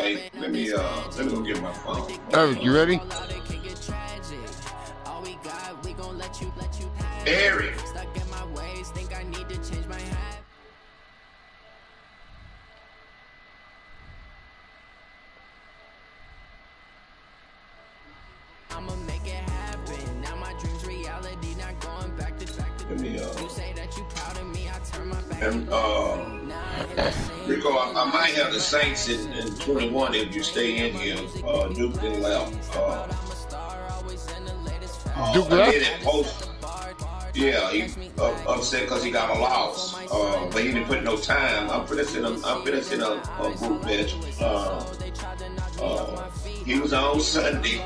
Okay, let me go get my phone. Eric, you ready? Eric. I'ma make it happen. Now my dreams reality, not going back to you say that you proud of me, I turn my back. And Rico, I might have the Saints in 21 if you stay in here. Duke didn't left. Duke left? Yeah, he upset because he got a loss. But he didn't put no time. I'm finishing a group match. He was on Sunday.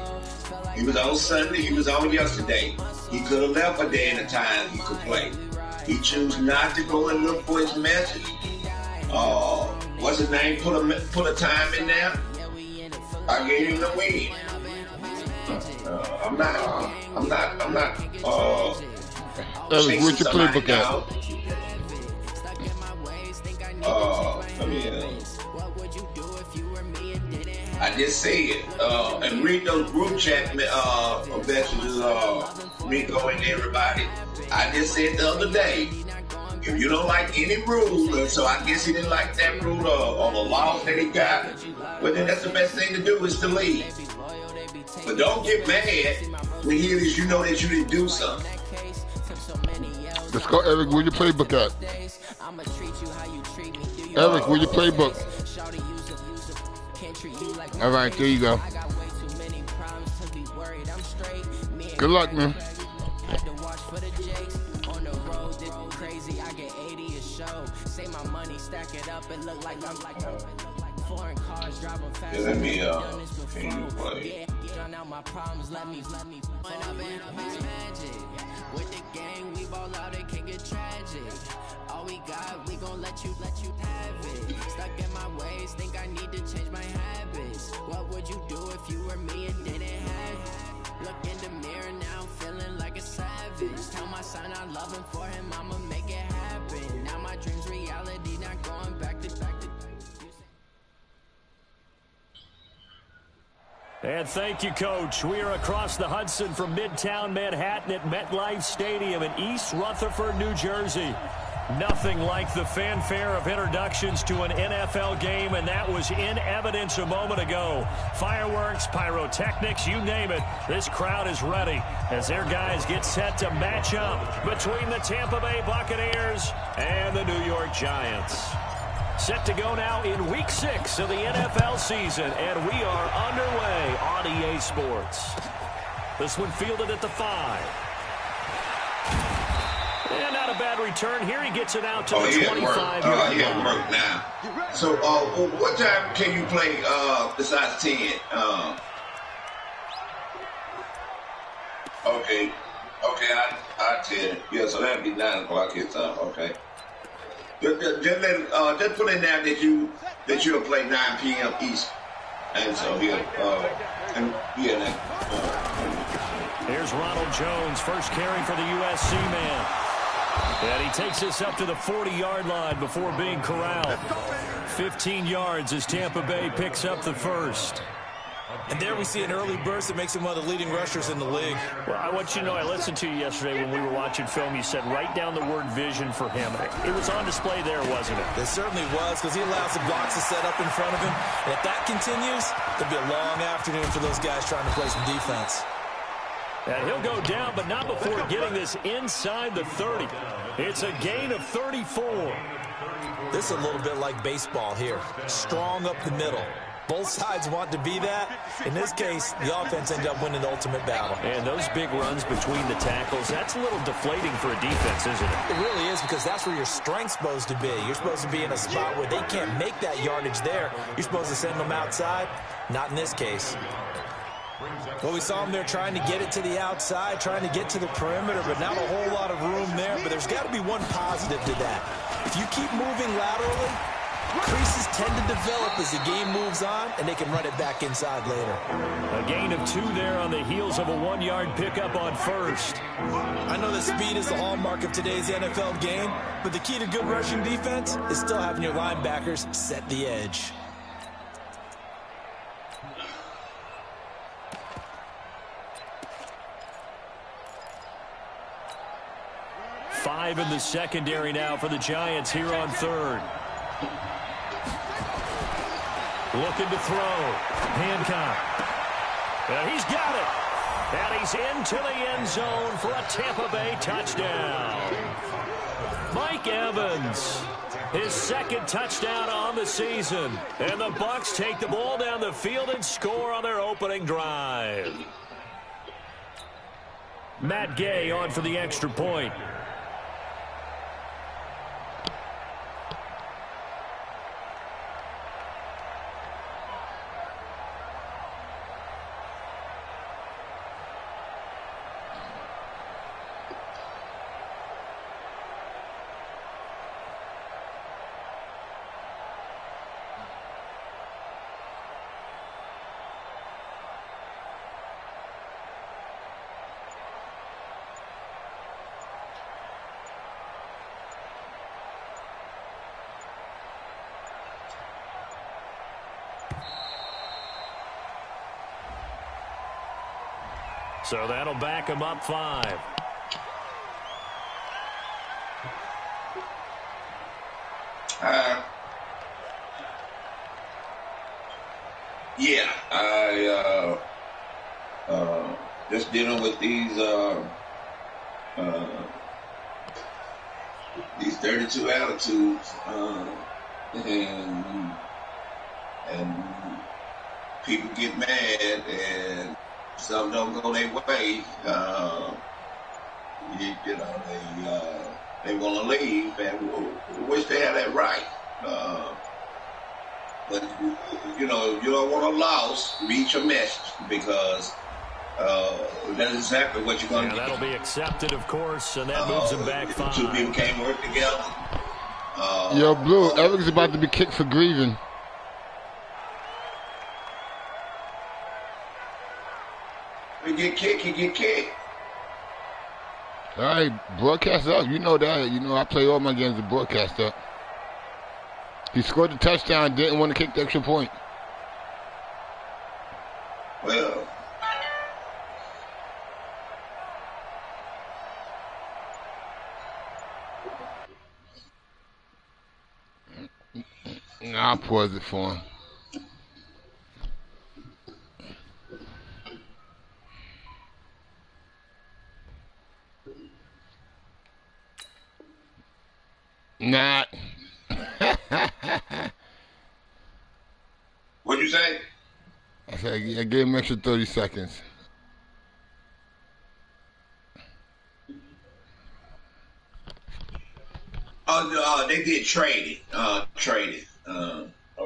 He was on Sunday. He was on yesterday. He could have left a day and a time he could play. He chose not to go and look for his message. What's his name? Put a time in there. I gave him the win. I'm not. Where's your playbook at? I just said it. And read those group chat messages, Rico and everybody. I just said the other day, if you don't like any rule, so I guess he didn't like that rule or the laws that he got, well then that's the best thing to do is to leave. But don't get mad when he is, you know that you didn't do something. Let's go, Eric. Where's your playbook at? Eric, where's your playbook? All right, there you go. Good luck, man. Yeah, let me play. My problems, let me magic. With the gang, we ball out, it can get tragic. All we got, we gon' let you have it. Stuck in my ways, think I need to change my habits. What would you do if you were me and didn't have it? Look in the mirror now, I'm feeling like a savage. Tell my son I love him, for him I'ma make it happen. Now my dreams reality, not going back to. And thank you, Coach. We are across the Hudson from Midtown Manhattan at MetLife Stadium in East Rutherford, New Jersey. Nothing like the fanfare of introductions to an NFL game, and that was in evidence a moment ago. Fireworks, pyrotechnics, you name it. This crowd is ready as their guys get set to match up between the Tampa Bay Buccaneers and the New York Giants. Set to go now in Week 6 of the NFL season, and we are underway on EA Sports. This one fielded at the 5. And not a bad return here. He gets it out to the 25-yard line. Yeah, work now. So, what time can you play besides 10? Okay, I 10. Yeah, so that'd be 9 o'clock his time. Okay. Just put in there that you'll play 9 p.m. East, and so Here's Ronald Jones, first carry for the USC man, and he takes this up to the 40-yard line before being corralled. 15 yards as Tampa Bay picks up the first. And there we see an early burst that makes him one of the leading rushers in the league. Well, I want you to know, I listened to you yesterday when we were watching film. You said write down the word vision for him. It was on display there, wasn't it? It certainly was, because he allows the blocks to set up in front of him. And if that continues, there'll be a long afternoon for those guys trying to play some defense. And he'll go down, but not before getting this inside the 30. It's a gain of 34. This is a little bit like baseball here. Strong up the middle. Both sides want to be that. In this case, the offense ended up winning the ultimate battle. And those big runs between the tackles, that's a little deflating for a defense, isn't it? It really is, because that's where your strength's supposed to be. You're supposed to be in a spot where they can't make that yardage there. You're supposed to send them outside. Not in this case. Well, we saw him there trying to get it to the outside, trying to get to the perimeter, but not a whole lot of room there. But there's got to be one positive to that. If you keep moving laterally, creases tend to develop as the game moves on, and they can run it back inside later. A gain of 2 there on the heels of a 1-yard pickup on first. I know that speed is the hallmark of today's NFL game, but the key to good rushing defense is still having your linebackers set the edge. 5 in the secondary now for the Giants here on third. Looking to throw. Hancock. He's got it. And he's into the end zone for a Tampa Bay touchdown. Mike Evans, his second touchdown on the season. And the Bucs take the ball down the field and score on their opening drive. Matt Gay on for the extra point. So that'll back him up 5. Yeah, I just dealing with these 32 attitudes, and people get mad and some don't go their way. They want to leave and wish they had that right. But you don't want a loss. Reach your message because that's exactly what you're going to get. That'll be accepted, of course, and that moves him back 5. 2 people can't work together. Yo, Blue, Eric's about to be kicked for grieving. He get kicked. All right, broadcast up. You know that. You know I play all my games to broadcast up. He scored the touchdown, didn't want to kick the extra point. Well, I'll pause it for him. Not. What'd you say? I said I gave him extra 30 seconds. They did trading.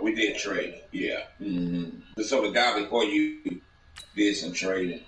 We did trading. Yeah. Mm-hmm. So the guy before you did some trading.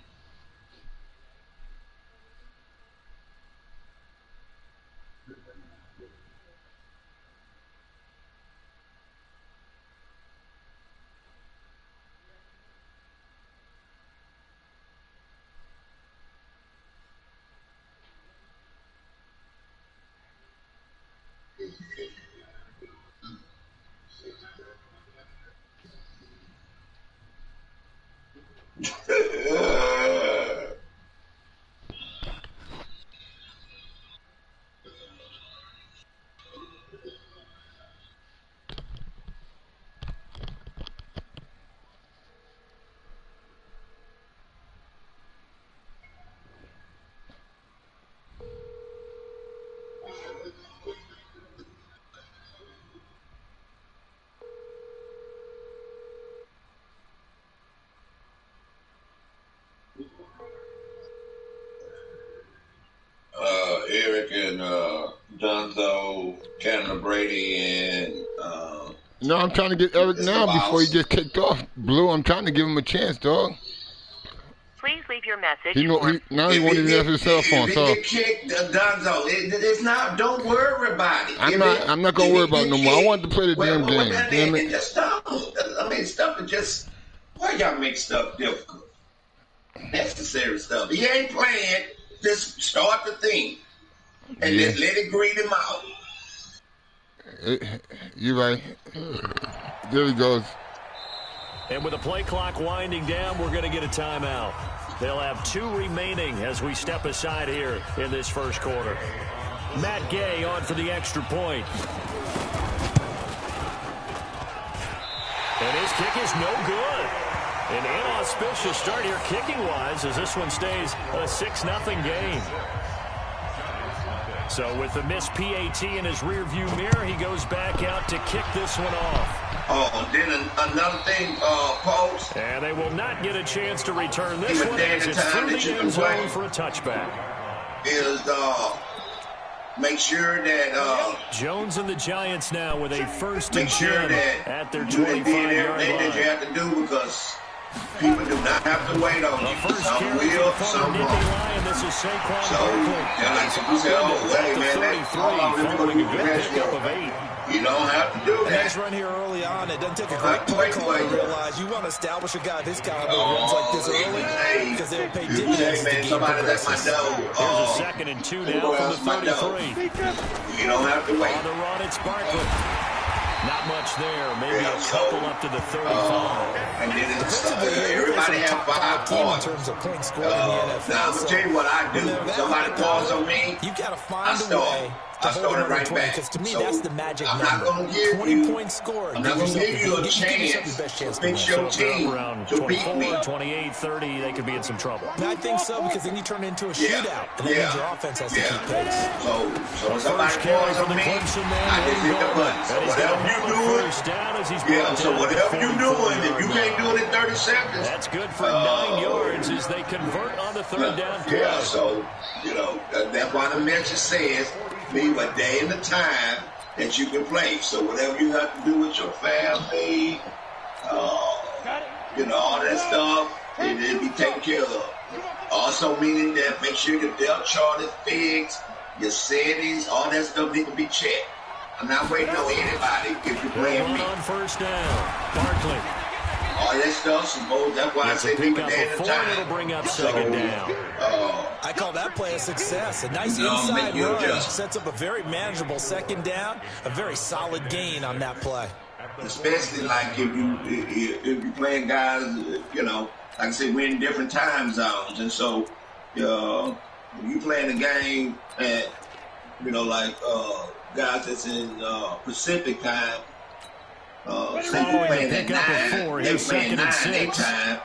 Eric and Donzo, Cameron Brady, and No, I'm trying to get Eric now before he gets kicked off. Blue, I'm trying to give him a chance, dog. Please leave your message. Now he won't even answer his cell phone. If So he get kicked, Donzo, it's not. Don't worry about it. I'm not gonna worry about it no more. I want to play the damn game. Damn it. Just stop. I mean, stuff is just. Why y'all make stuff difficult? Necessary stuff. He ain't playing. Just start the thing and just let it greet him out. You're right. There he goes. And with the play clock winding down, we're going to get a timeout. They'll have 2 remaining as we step aside here in this first quarter. Matt Gay on for the extra point. And his kick is no good. An inauspicious start here kicking-wise as this one stays a 6-0 game. So with the missed PAT in his rearview mirror, he goes back out to kick this one off. Oh, then another thing, Post. And they will not get a chance to return this one as it's through the end zone for a touchback. Is make sure that Jones and the Giants now with a first and make sure 10 that at their you did 25-yard everything that you line. have to do, because people do not have to wait on you. First Some carry will, for some Nicky won't. Lion. This is Saquon So, Barkley. like you say, oh, wait, man, that's all we're going Following to a do. good pickup of 8. You don't have to do A nice that. run here early on. It doesn't take a great play call to realize you want to establish a guy of his caliber who runs like this early, because they'll pay dividends as the man, game somebody's at my progresses. door. Here's a 2nd and 2 now from the 33. You don't have to wait. On the run, it's Barkley. Not much there. Maybe a couple up to the 35. And then it's, Defensively, everybody they're have a top 5 team in points. terms of points scored in the NFL. Now, I'm going to tell you what I do. Whenever that Somebody happens, calls on me, you got to I find a start. way to I hold started another right 20, back. because to me, So, that's the magic I'm number. not going to give 20 you, points scored. I'm not going to give you a Give yourself your best chance chance to to fix win. your If they're team up around to beat 24, me. 28, 30, they could be in some trouble. And I think so, because then you turn it into a Yeah. shootout, and that means your offense has to keep pace. So when somebody calls on me, I just hit the button. So whatever you doing, First down as he's so whatever you doing, if you can't do it in 30 seconds, that's good for 9 yards as they convert on the 3rd down play. yeah, so, that's why the message says, leave a day and a time that you can play. So whatever you have to do with your family, all that stuff, it'll be taken care of. Also meaning that make sure your depth chart is fixed, your settings, all that stuff need to be checked. I'm not waiting on anybody if you're playing me. On first down, Barkley. All that stuff, that's why I say leave a day and a time. It'll bring up 2nd down. I call that play a success. A nice No, inside make you run adjust. sets up a very manageable 2nd down, a very solid gain on that play. Especially like if you're playing guys, like I said, we're in different time zones, and so when you playing a game at guys that's in Pacific time, say you're playing at 9, they're playing 9 their time,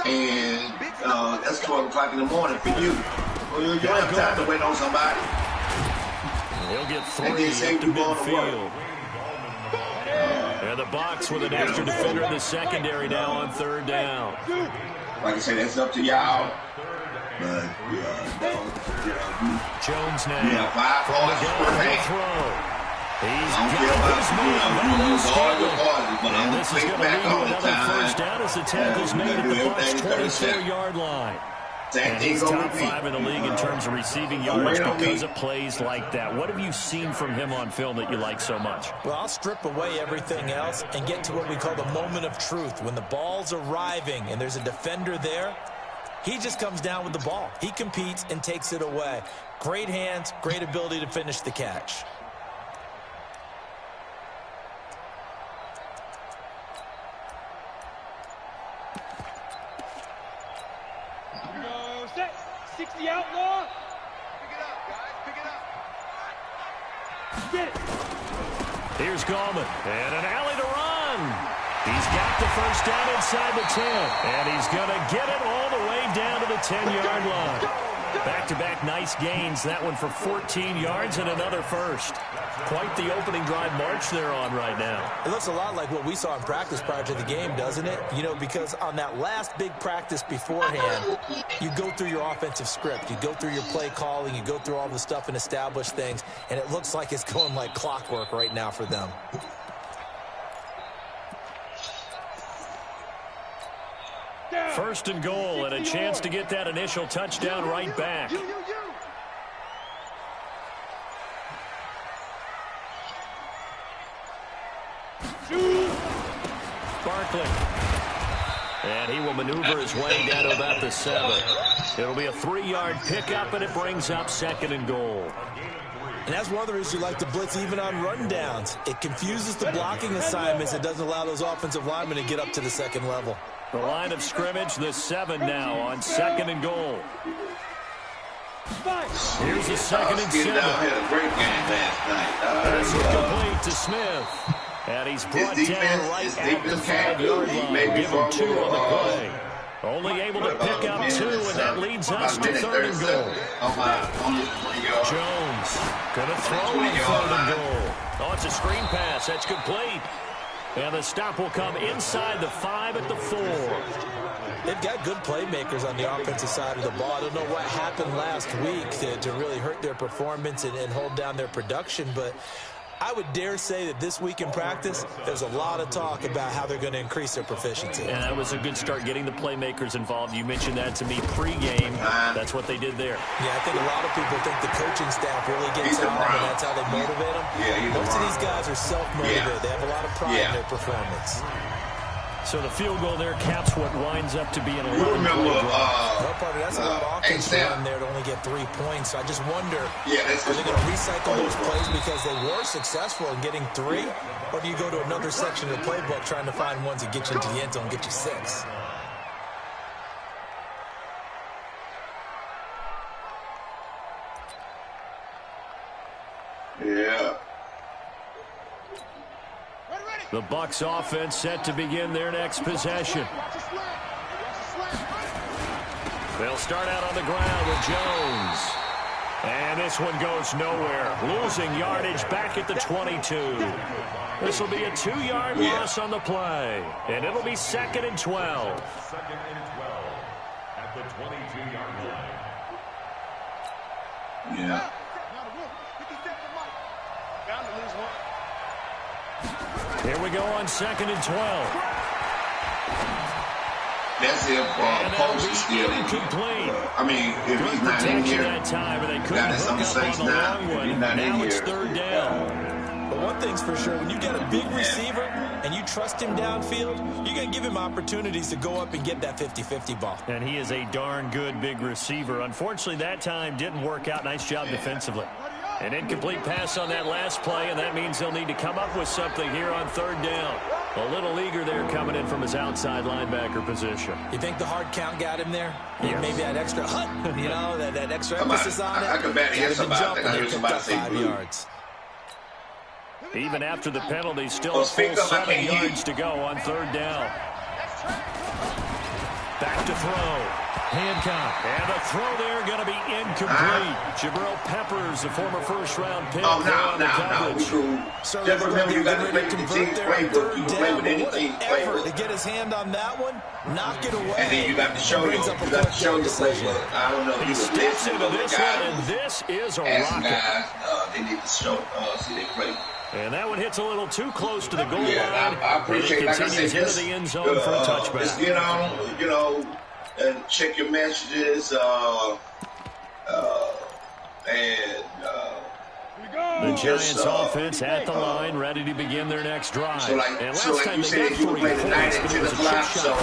and that's 12 o'clock in the morning for you. Well, you don't have time to wait on somebody. He'll get And 3 then say up to you going to work. midfield. And the box with an extra defender in the secondary now on 3rd down. Like I said, that's up to y'all. But Jones now. Yeah, 5 points per He'll game. throw. He's I don't got care about his man. you lose all your parties, but I'm And going this to is play going to back lead to all the another time. first down as the tackle's made at the Bucs' 24-yard line. Same And thing he's go top with me. 5 in the league in terms of receiving Don't yards wait on me. because of plays like that. What have you seen from him on film that you like so much? Well, I'll strip away everything else and get to what we call the moment of truth. When the ball's arriving and there's a defender there, he just comes down with the ball. He competes and takes it away. Great hands, great ability to finish the catch. Go set. 60 outlaw. Pick it up, guys. Pick it up. Get it. Here's Gallman. And an alley to run. He's got the first down inside the 10. And he's going to get it all the way down to the 10-yard line. Back-to-back nice gains. That one for 14 yards and another first. Quite the opening drive march they're on right now. It looks a lot like what we saw in practice prior to the game, doesn't it? Because on that last big practice beforehand, you go through your offensive script. You go through your play calling. You go through all the stuff and establish things. And it looks like it's going like clockwork right now for them. First and goal and a chance to get that initial touchdown right back. Barkley. And he will maneuver his way down to about the 7. It'll be a 3-yard pickup, and it brings up 2nd and goal. And that's one of the reasons you like to blitz even on rundowns. It confuses the blocking assignments. It doesn't allow those offensive linemen to get up to the second level. The line of scrimmage, the 7 now on 2nd and goal. Here's the second and 7. Had a great game last night. This is complete to Smith. And he's brought down right at the 5-yard line. Give him 2 on the play. Only able to pick up 2, and that leads us to 3rd and goal. Jones gonna throw on 3rd and goal. Oh, it's a screen pass. That's complete. And the stop will come inside the 5 at the 4. They've got good playmakers on the offensive side of the ball. I don't know what happened last week to really hurt their performance and hold down their production, but I would dare say that this week in practice, there's a lot of talk about how they're going to increase their proficiency. And that was a good start getting the playmakers involved. You mentioned that to me pregame. That's what they did there. Yeah, I think a lot of people think the coaching staff really gets on them, and that's how they motivate them. Most of these guys are self-motivated. They have a lot of pride in their performance. So the field goal there caps what winds up to be an 11-point remember, that's a lot of offense run there to only get 3 points. So I just wonder, are they going to recycle those plays because they were successful in getting 3? Or do you go to another section of the playbook trying to find ones that get you into the end zone and get you 6? Yeah. The Bucs offense set to begin their next possession. They'll start out on the ground with Jones. And this one goes nowhere. Losing yardage back at the 22. This will be a 2-yard loss on the play. And it'll be 2nd and 12. 2nd and 12 at the 22-yard line. Yeah. Here we go on 2nd and 12. That's if Post is still incomplete. I mean, if he's not in here, that time, but they couldn't hook up on the long one. Now it's 3rd down. But one thing's for sure, when you got a big receiver and you trust him downfield, you're going to give him opportunities to go up and get that 50-50 ball. And he is a darn good big receiver. Unfortunately, that time didn't work out. Nice job defensively. An incomplete pass on that last play, and that means they'll need to come up with something here on 3rd down. A little eager there coming in from his outside linebacker position. You think the hard count got him there? Yes. Maybe that extra that extra emphasis on it. I could bet he somebody. I heard somebody say 5 yards. Even after the penalty, still a full 7 yards to go on 3rd down. Back to throw. Hancock. And the throw there going to be incomplete. Jabril Peppers, a former first-round pick. No. Just remember, you got to play with the team's playbook. You play with any team's playbook. To get his hand on that one, knock it away. And then you got to show your playbook. I don't know if he steps into this one, and this is a rocket. Guys, they need to show see their playbook. And that one hits a little too close to the goal line. I appreciate it. Like I said, into the end zone for a touchback. Just get on, and check your messages, the Giants offense at the line, ready to begin their next drive. So like you said, you can play the 9 and 10 o'clock, so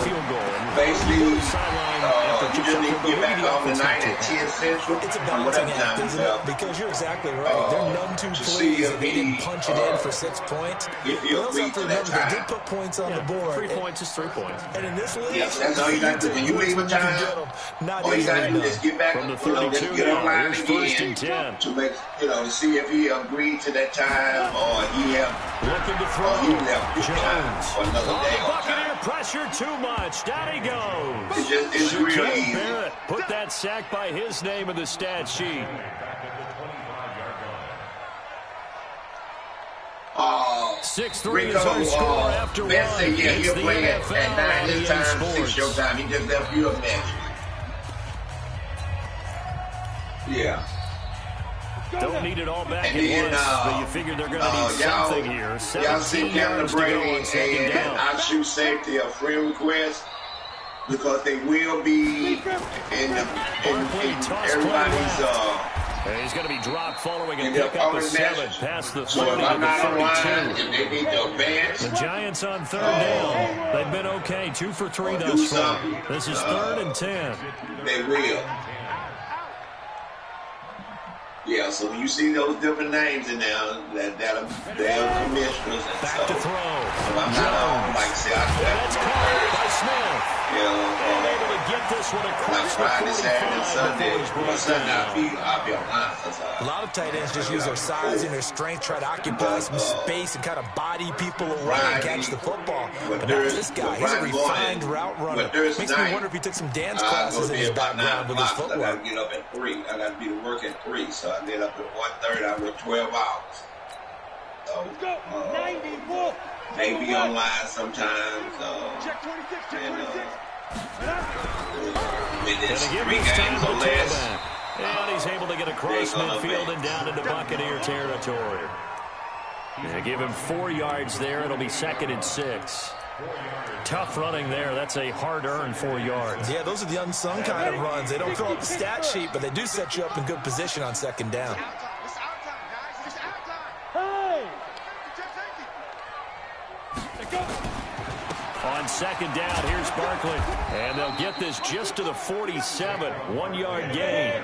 basically, you just need to get back on the 9 and 10 Central. It's a balancing act, isn't it? Because you're exactly right. They're none too pleased that they didn't punch it in for 6 points. They also have to remember they did put points on the board. 3 points is 3 points. And in this league, that's all you got to do. When you leave a time, all you got to do is get back from the 32 just get online again to make, to see if he agreed to that time or he have looking to throw. He left Jones. for another day the Buccaneer time. Pressure too much. Down he goes. It's real easy. Barrett put that sack by his name in the stat sheet. 6-3 is our score after one. Say, yeah, he'll play at 9 his time, 6 your time. He just left you a match. Yeah. Don't need it all back at once, but you figure they're going to need something here. Y'all see 17 Kevin yards to go Brady on 2nd and down. I shoot safety a friend request because they will be in everybody's he's going to be dropped following a pickup of 7 past the 30 to the 32. They need to advance. The Giants on 3rd down. They've been okay, 2 for 3 thus far. This is 3rd and 10. They will. Yeah, so when you see those different names in there, they're commissioners and back to throw. So I'm not like say that's caught by Smith. And able to get this one across the 45 before he's brought down. I'll be online. A lot of tight ends just use their size and their strength, try to occupy some space and kind of body people away and catch the football. But now this guy, he's a refined route runner. Makes me wonder if he took some dance classes in his background with his footwork. I got to get up at 3. I got to be to work at 3. So I get up at 1:30. I work 12 hours. So, maybe online sometimes. Check 26, check 26. With this And 3 games or less. And he's able to get across midfield and down into Buccaneer territory. They give him 4 yards there. It'll be 2nd and 6. Tough running there. That's a hard-earned 4 yards. Yeah, those are the unsung kind of runs. They don't fill up the stat sheet, but they do set you up in good position on 2nd down. On 2nd down, here's Barkley. And they'll get this just to the 47. 1-yard gain.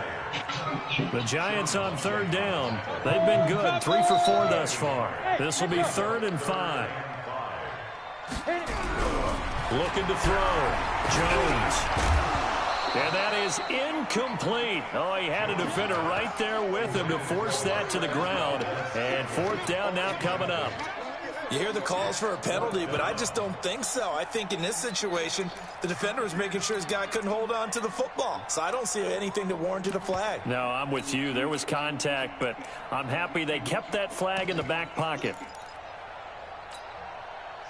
The Giants on 3rd down. They've been good. 3 for 4 thus far. This will be 3rd and 5. Looking to throw. Jones. And that is incomplete. Oh, he had a defender right there with him to force that to the ground. And 4th down now coming up. You hear the calls for a penalty, but I just don't think so. I think in this situation, the defender was making sure his guy couldn't hold on to the football. So I don't see anything that warranted a flag. No, I'm with you. There was contact, but I'm happy they kept that flag in the back pocket.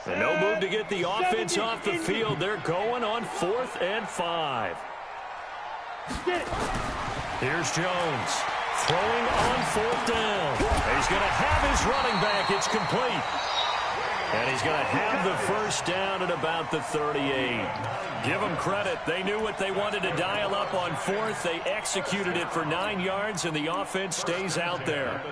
And no move to get the offense off the field. They're going on 4th and 5. Here's Jones. Throwing on 4th down. He's going to have his running back. It's complete. And he's going to have the 1st down at about the 38. Give them credit. They knew what they wanted to dial up on 4th. They executed it for 9 yards, and the offense stays out there.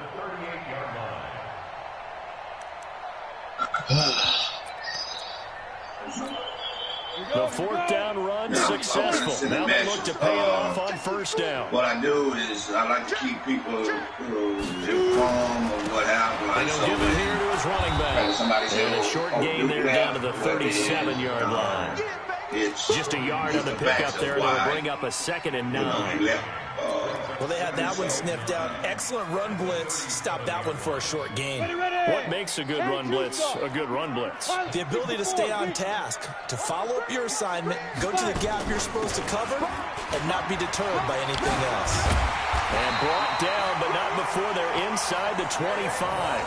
The 4th down run successful. Now they look to pay it off on 1st down. What I do is I like to keep people informed of what happened. And he'll give it here to his running back. And a short gain there down to the 37-yard line. It's just a yard on the pickup there. They'll bring up a 2nd and 9. Well, they had that one sniffed out. Excellent run blitz. Stop that one for a short gain. What makes a good run blitz a good run blitz? The ability to stay on task, to follow up your assignment, go to the gap you're supposed to cover, and not be deterred by anything else. And brought down, but not before they're inside the 25.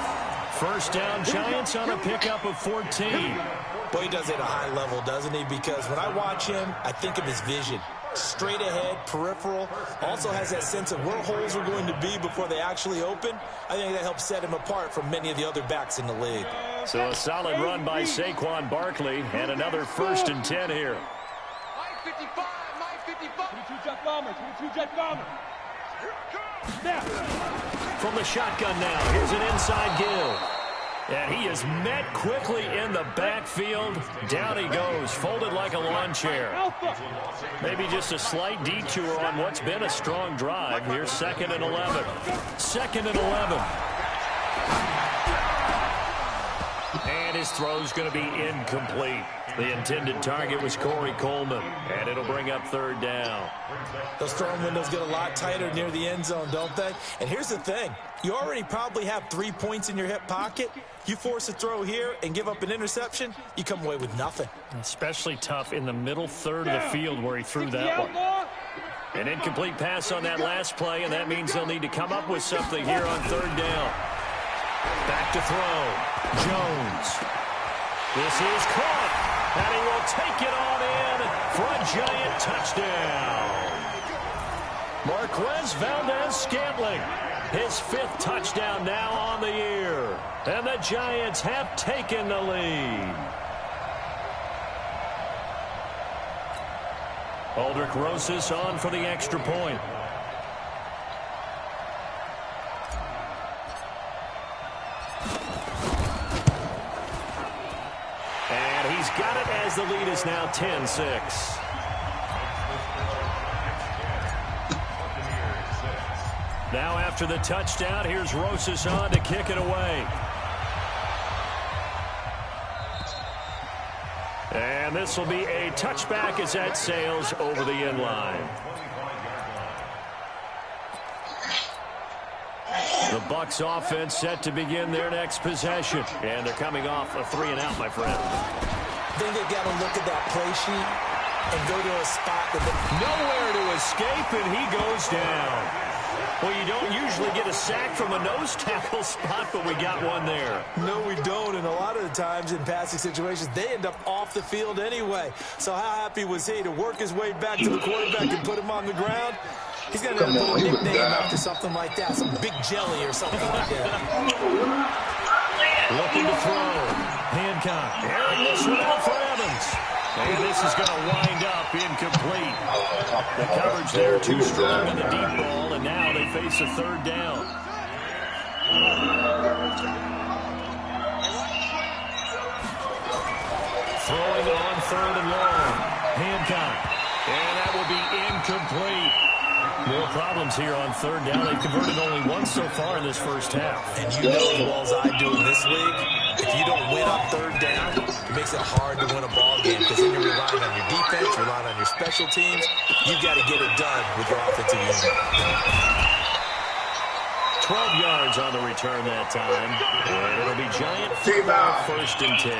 1st down, Giants on a pickup of 14. Boy, he does it at a high level, doesn't he? Because when I watch him, I think of his vision. Straight ahead, peripheral, also has that sense of where holes are going to be before they actually open. I think that helps set him apart from many of the other backs in the league. So a solid run by Saquon Barkley, and another 1st and 10 here. 22 jet bomber, 22 jet bomber. From the shotgun now, here's an inside give. And he is met quickly in the backfield. Down he goes, folded like a lawn chair. Maybe just a slight detour on what's been a strong drive. Here's 2nd and 11. 2nd and 11. And his throw's going to be incomplete. The intended target was Corey Coleman, and it'll bring up 3rd down. Those throwing windows get a lot tighter near the end zone, don't they? And here's the thing. You already probably have 3 points in your hip pocket. You force a throw here and give up an interception, you come away with nothing. Especially tough in the middle 3rd of the field where he threw that one. An incomplete pass on that last play, and that means they'll need to come up with something here on 3rd down. Back to throw. Jones. This is caught, and he will take it on in for a Giant touchdown. Marquez Valdez-Scantling, his 5th touchdown now on the year. And the Giants have taken the lead. Aldrich Rosas on for the extra point. And he's got it as the lead is now 10-6. Now after the touchdown, here's Rosas on to kick it away. And this will be a touchback as that sails over the end line. The Bucs offense set to begin their next possession. And they're coming off a 3-and-out, my friend. I think they've got to look at that play sheet and go to a spot that nowhere to escape, and he goes down. Well, you don't usually get a sack from a nose tackle spot, but we got one there. No, we don't, and a lot of the times in passing situations, they end up off the field anyway. So how happy was he to work his way back to the quarterback and put him on the ground? He's going to put a nickname after something like that, some big jelly or something like that. Looking to throw. Hancock. Airing this one out for Evans. And this is going to wind up incomplete. The coverage there too strong on the deep ball, and now they face a third down. Throwing on 3rd and long. Hancock. And that will be incomplete. More problems here on 3rd down. They've converted only once so far in this first half. And you know as well as I do in this league, if you don't win on 3rd down, it makes it hard to win a ball game because then you're relying on your defense, relying on your special teams. You've got to get it done with your offensive unit. 12 yards on the return that time. And it'll be Giant football, 1st and 10.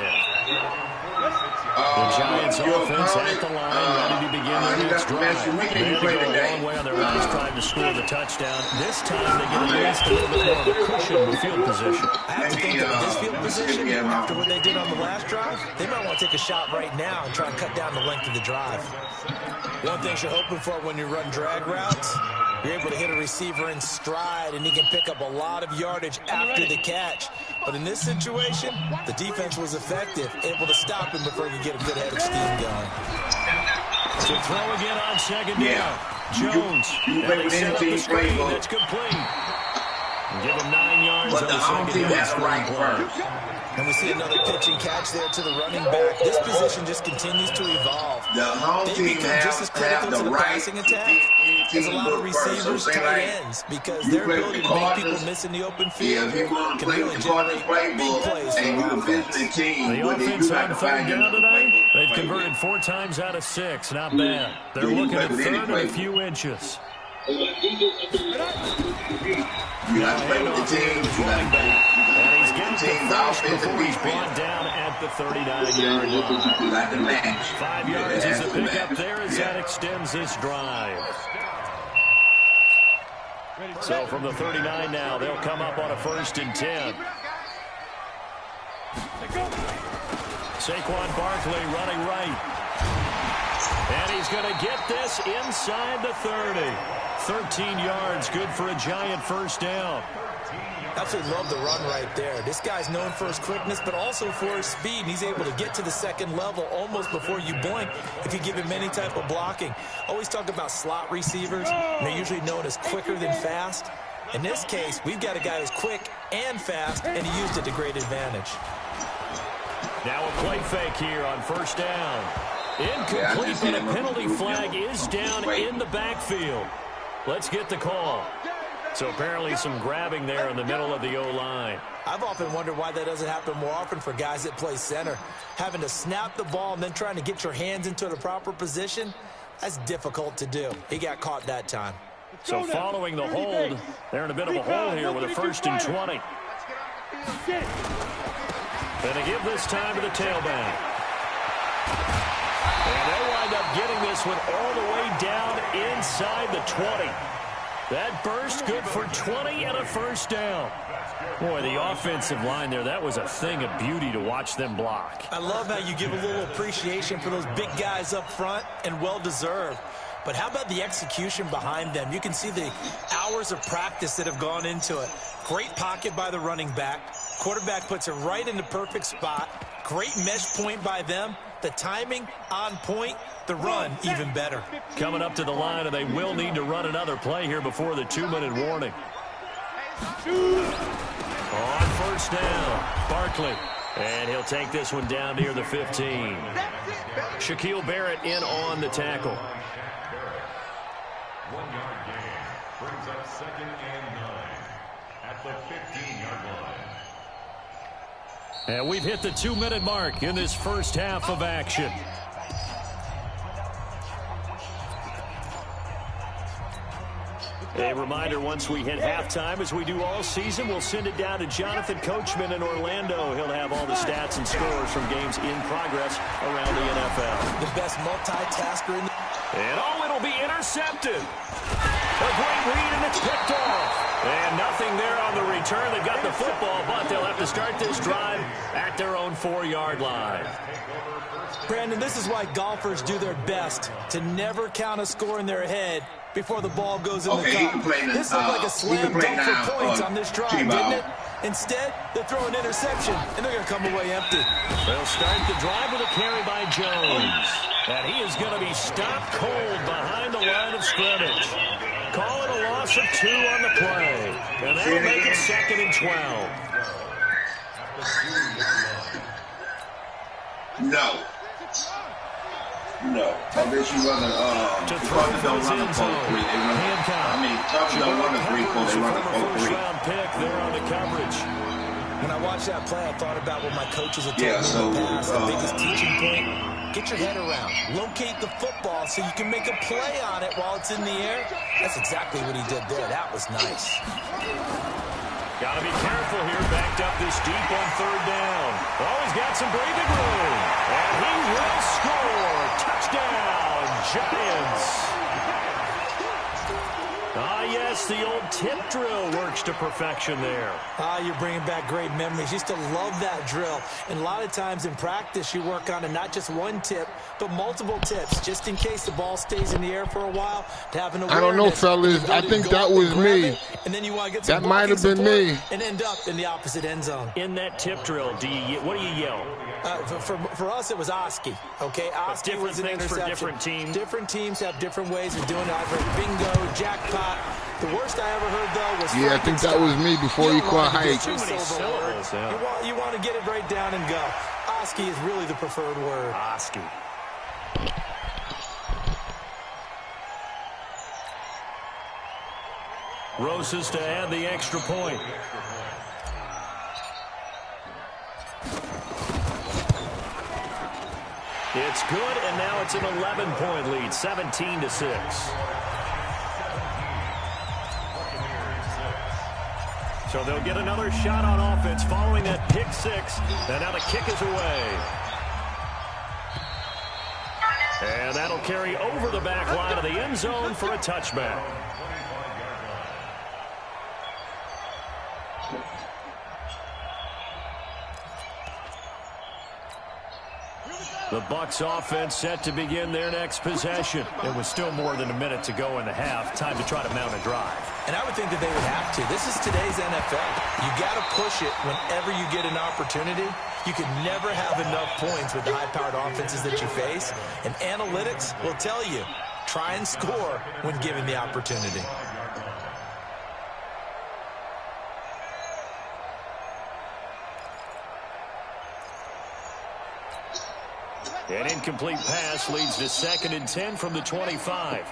The Giants offense at the line, ready to begin their next drive. They had to go a long way on their last drive to score the touchdown. This time they get at least a little bit more of a cushion with field position. I have to think that with this field position, after what they did on the last drive, they might want to take a shot right now and try and cut down the length of the drive. One thing you're hoping for when you run drag routes, you're able to hit a receiver in stride, and he can pick up a lot of yardage after the catch. But in this situation, the defense was effective, able to stop him before he could get a good head of steam going. To throw again on 2nd down. Jones. And they set up the screen. That's complete. Give him 9 yards on the 2nd down screen play. And we see another pitch and catch there to the running back. This position just continues to evolve. They become just as critical to the passing attack as a lot of receivers, tight ends, because their ability to make people miss in the open field can really generate big plays for the offense. The offense on 3rd down tonight, they've converted 4 times out of 6. Not bad. They're looking at 3rd and a few inches. You got to play with the team. Running back. And he's getting to first before he's brought down at the 39-yard line. 5 yards is a pickup there as that extends this drive. So from the 39 now, they'll come up on a 1st and 10. Saquon Barkley running right. And he's going to get this inside the 30. 13 yards, good for a Giant 1st down. Absolutely love the run right there. This guy's known for his quickness, but also for his speed. And he's able to get to the 2nd level almost before you blink if you give him any type of blocking. Always talk about slot receivers. They're usually known as quicker than fast. In this case, we've got a guy who's quick and fast, and he used it to great advantage. Now a play fake here on 1st down. Incomplete, but a penalty flag is down in the backfield. Let's get the call. So apparently some grabbing there in the middle of the O-line. I've often wondered why that doesn't happen more often for guys that play center. Having to snap the ball and then trying to get your hands into the proper position, that's difficult to do. He got caught that time. So following the hold, they're in a bit of a hole here with a 1st and 20. Going to give this time to the tailback. And they'll wind up getting this one all the way down inside the 20. That burst good for 20 and a 1st down. Boy, the offensive line there, that was a thing of beauty to watch them block. I love how you give a little appreciation for those big guys up front, and well-deserved. But how about the execution behind them? You can see the hours of practice that have gone into it. Great pocket by the running back. Quarterback puts it right in the perfect spot. Great mesh point by them. The timing on point. The run even better. Coming up to the line, and they will need to run another play here before the 2-minute warning. On 1st down, Barkley. And he'll take this one down near the 15. Shaquille Barrett in on the tackle. 1-yard gain brings up 2nd and 9 at the 15-yard line. And we've hit the 2-minute mark in this first half of action. A reminder, once we hit halftime, as we do all season, we'll send it down to Jonathan Coachman in Orlando. He'll have all the stats and scores from games in progress around the NFL. The best multitasker in the... And it'll be intercepted. A great read, and it's picked off. And nothing there on the return. They got the football, but they'll have to start this drive at their own 4-yard line. Brandon, this is why golfers do their best to never count a score in their head before the ball goes in the cup. This looked like a slam dunk for points on this drive, didn't it? Instead, they throw an interception, and they're going to come away empty. They'll start the drive with a carry by Jones. And he is going to be stopped cold behind the line of scrimmage. Call it a loss of 2 on the play. And that'll make it 2nd and 12. No. I guess you run to throw for his end zone. Tucker don't run a 3-4, they run a 4-3. First-round pick there on the coverage. When I watched that play, I thought about what my coaches had told me in the past. The biggest teaching point, get your head around. Locate the football so you can make a play on it while it's in the air. That's exactly what he did there. That was nice. Got to be careful here, backed up this deep on 3rd down. Oh, he's got some breathing room. And he will score. Touchdown, Giants. Yes, the old tip drill works to perfection there. You're bringing back great memories. Used to love that drill. And a lot of times in practice, you work on it, not just one tip, but multiple tips, just in case the ball stays in the air for a while. To have an awareness. I don't know, fellas. I think that was me. And then you want to get some that might have been me. And end up in the opposite end zone. In that tip drill, what do you yell? For us, it was Oski. Okay, Oski was an interception. For different teams. Different teams have different ways of doing it. I've heard bingo, jackpot. The worst I ever heard, though, was I think that was me before you caught hype. Too many syllables. You want to get it right down and go. Oski is really the preferred word. Oski. Rosas to add the extra point. It's good, and now it's an 11-point lead, 17-6. So they'll get another shot on offense following that pick 6, and now the kick is away. And that'll carry over the back line of the end zone for a touchback. The Bucs offense set to begin their next possession. It was still more than a minute to go in the half. Time to try to mount a drive. And I would think that they would have to. This is today's NFL. You got to push it whenever you get an opportunity. You can never have enough points with the high-powered offenses that you face. And analytics will tell you, try and score when given the opportunity. An incomplete pass leads to 2nd and 10 from the 25.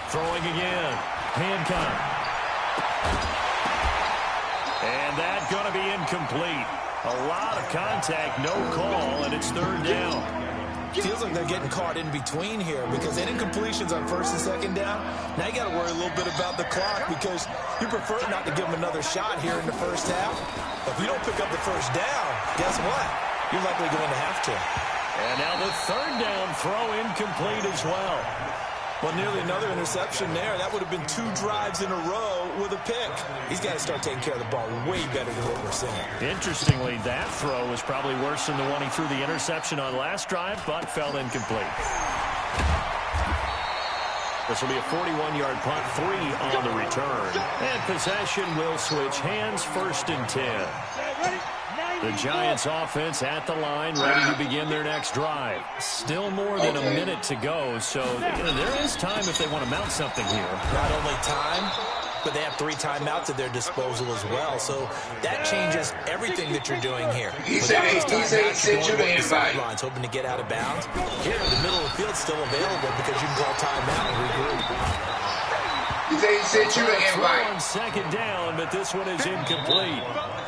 Throwing again. Hancock. And that's going to be incomplete. A lot of contact, no call, and it's 3rd down. Feels like they're getting caught in between here because any incompletions on 1st and 2nd down, now you got to worry a little bit about the clock because you prefer not to give them another shot here in the first half. If you don't pick up the 1st down, guess what? You're likely going to have to. And now the 3rd down throw incomplete as well. Well, nearly another interception there. That would have been 2 drives in a row with a pick. He's got to start taking care of the ball way better than what we're seeing. Interestingly, that throw was probably worse than the one he threw the interception on last drive, but fell incomplete. This will be a 41-yard punt, 3 on the return. And possession will switch hands, 1st and 10. The Giants offense at the line, ready to begin their next drive. Still more than a minute to go, so there is time if they want to mount something here. Not only time, but they have 3 timeouts at their disposal as well, so that changes everything that you're doing here. He said send you the invite. Hoping to get out of bounds. Here, the middle of the field still available because you can call timeout and regroup. He said he sent you an invite. On second down, but this one is incomplete.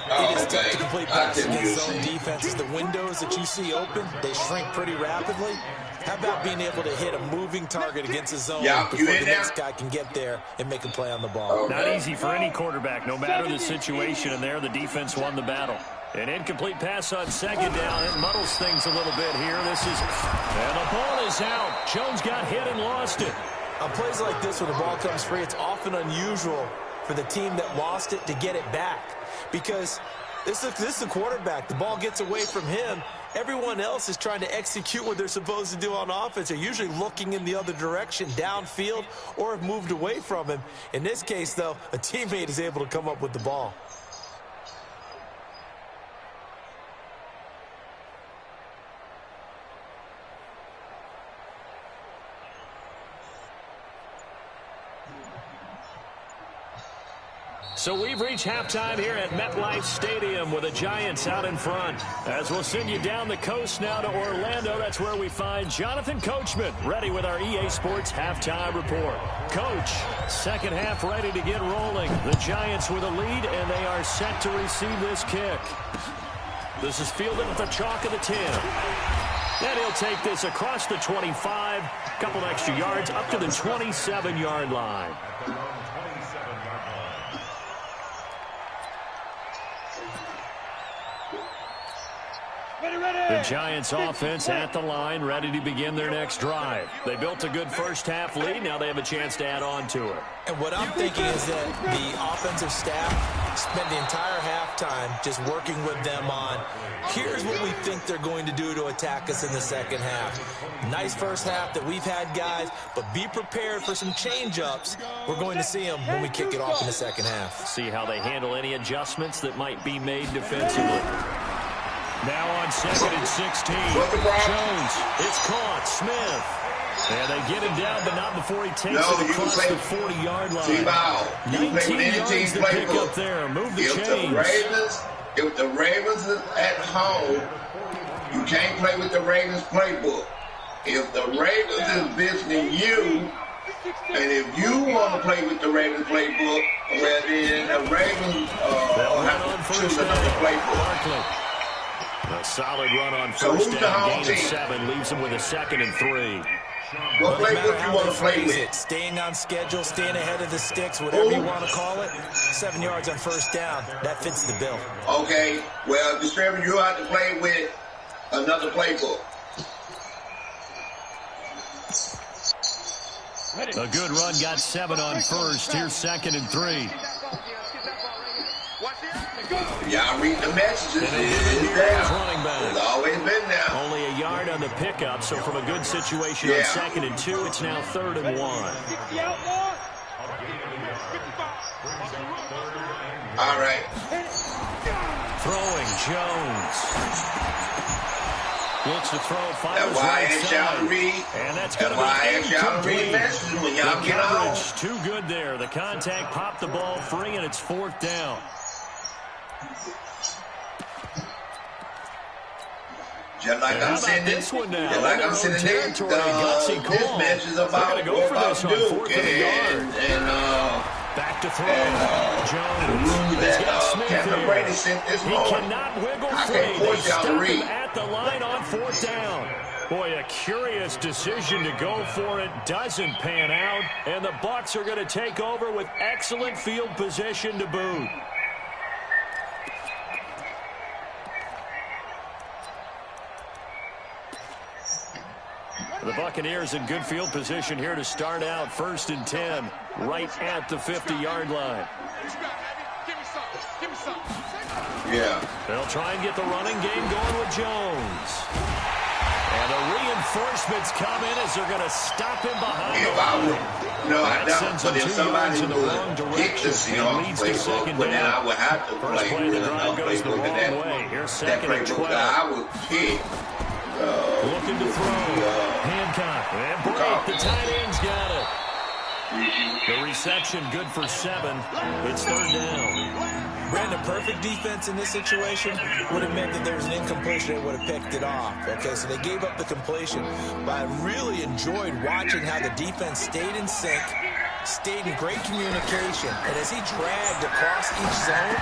It is tough to complete passes against zone defenses. The windows that you see open, they shrink pretty rapidly. How about being able to hit a moving target against a zone before the next guy can get there and make a play on the ball? Not easy for any quarterback, no matter the situation. And there, the defense won the battle. An incomplete pass on second down. It muddles things a little bit here. And the ball is out. Jones got hit and lost it. On plays like this where the ball comes free, it's often unusual for the team that lost it to get it back. Because this is the quarterback. The ball gets away from him. Everyone else is trying to execute what they're supposed to do on offense. They're usually looking in the other direction, downfield, or have moved away from him. In this case, though, a teammate is able to come up with the ball. So we've reached halftime here at MetLife Stadium with the Giants out in front. As we'll send you down the coast now to Orlando, that's where we find Jonathan Coachman ready with our EA Sports halftime report. Coach, second half ready to get rolling. The Giants with a lead, and they are set to receive this kick. This is fielded at the chalk of the 10. And he'll take this across the 25, a couple extra yards up to the 27-yard line. The Giants offense at the line, ready to begin their next drive. They built a good first half lead. Now they have a chance to add on to it. And what I'm thinking is that the offensive staff spent the entire halftime just working with them on, here's what we think they're going to do to attack us in the second half. Nice first half that we've had, guys, but be prepared for some change-ups. We're going to see them when we kick it off in the second half. See how they handle any adjustments that might be made defensively. Now on 2nd and 16. Jones, it's caught. Smith. And they get him down, but not before he takes it across the 40-yard line. 19 yards to pick up there. Move the chains. If the Ravens is at home, you can't play with the Ravens playbook. If the Ravens is visiting you, and if you want to play with the Ravens playbook, well, then the Ravens will have to choose another playbook. A solid run on first down, gain of 7, leaves him with a 2nd and 3. What playbook you want to play with? Staying on schedule, staying ahead of the sticks, whatever you want to call it. 7 yards on first down, that fits the bill. Okay, well, distributor, you have to play with another playbook. A good run, got 7 on first. Here's 2nd and 3. Y'all read the messages. It's always been there. Only a yard on the pickup, so from a good situation on 2nd and 2, it's now 3rd and 1. All right. Throwing, Jones. Looks to throw, fires right side. And that's going to be incomplete. When y'all get coverage too good there. The contact popped the ball free, and it's 4th down. Just like I'm sitting this one now. Just like I'm sitting there. This match is about go for this on 4th and back to throw. The rule that Kevin Brady sent this morning. He cannot wiggle free. They stuck him at the line on 4th down. Boy, a curious decision to go for it. Doesn't pan out. And the Bucs are going to take over with excellent field position to boot. The Buccaneers in good field position here to start out. 1st and 10, right at the 50-yard line. Yeah. They'll try and get the running game going with Jones. And the reinforcements come in as they're going to stop him behind. If I would, no, I don't. But if somebody would kick the Seahawks playbook, then I would have to play with another playbook. That playbook that I would kick. Looking to throw. Hancock. And break. The tight end's got it. The reception good for 7. It's 3rd down. Brandon, perfect defense in this situation would have meant that there was an incompletion. They would have picked it off. Okay, so they gave up the completion. But I really enjoyed watching how the defense stayed in sync, stayed in great communication. And as he dragged across each zone,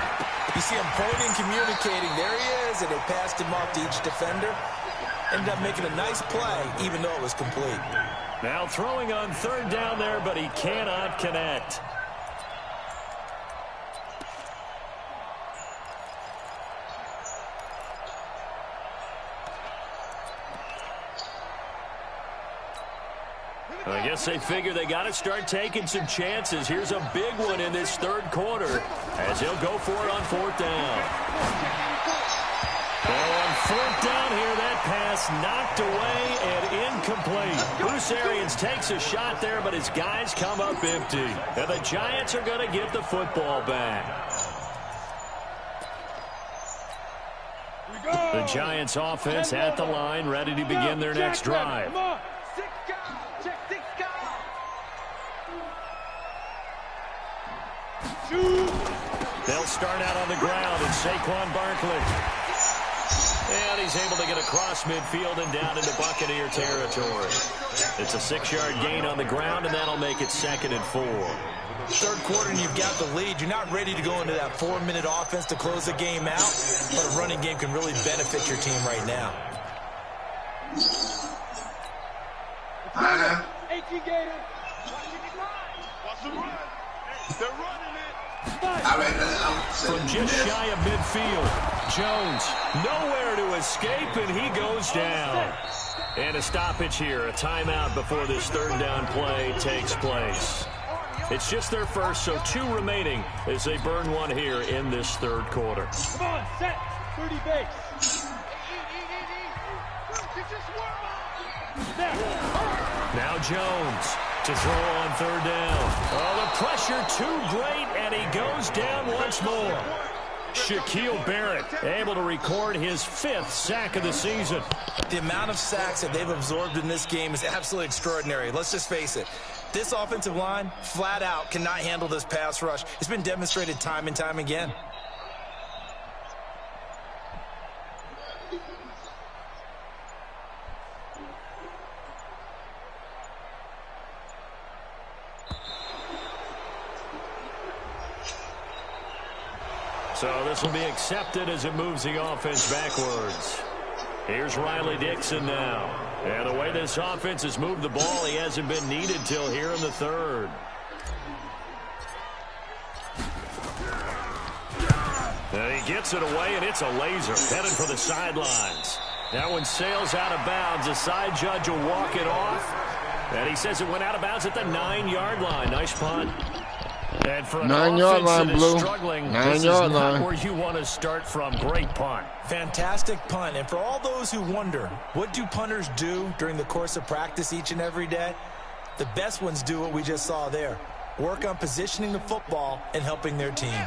you see him pointing, communicating. There he is, and they passed him off to each defender. Ended up making a nice play, even though it was complete. Now throwing on third down there, but he cannot connect. I guess they figure they got to start taking some chances. Here's a big one in this third quarter as he'll go for it on fourth down. Well, on fourth down here, that pass knocked away and incomplete. Bruce Arians takes a shot there, but his guys come up empty. And the Giants are going to get the football back. The Giants offense at the line, ready to begin their next drive. They'll start out on the ground, and Saquon Barkley. And he's able to get across midfield and down into Buccaneer territory. It's a 6-yard gain on the ground, and that'll make it 2nd and 4. Third quarter, and you've got the lead. You're not ready to go into that 4-minute offense to close the game out, but a running game can really benefit your team right now. 18 Gator. Watch them run. They're running it. From just shy of midfield, Jones nowhere to escape, and he goes down. And a stoppage here, a timeout before this third down play takes place. It's just their first, so 2 remaining as they burn one here in this third quarter. Come on, set. 30 base. Now Jones to throw on third down. Oh, the pressure too great, and he goes down once more. Shaquille Barrett able to record his 5th sack of the season. The amount of sacks that they've absorbed in this game is absolutely extraordinary. Let's just face it. This offensive line, flat out, cannot handle this pass rush. It's been demonstrated time and time again. So this will be accepted as it moves the offense backwards. Here's Riley Dixon now. And the way this offense has moved the ball, he hasn't been needed till here in the third. And he gets it away, and it's a laser. Headed for the sidelines. That one sails out of bounds. The side judge will walk it off. And he says it went out of bounds at the 9-yard line. Nice punt. And for an 9-yard line, Blue. 9-yard line. Where you want to start from. Great punt. Fantastic punt. And for all those who wonder, what do punters do during the course of practice each and every day? The best ones do what we just saw there. Work on positioning the football and helping their team.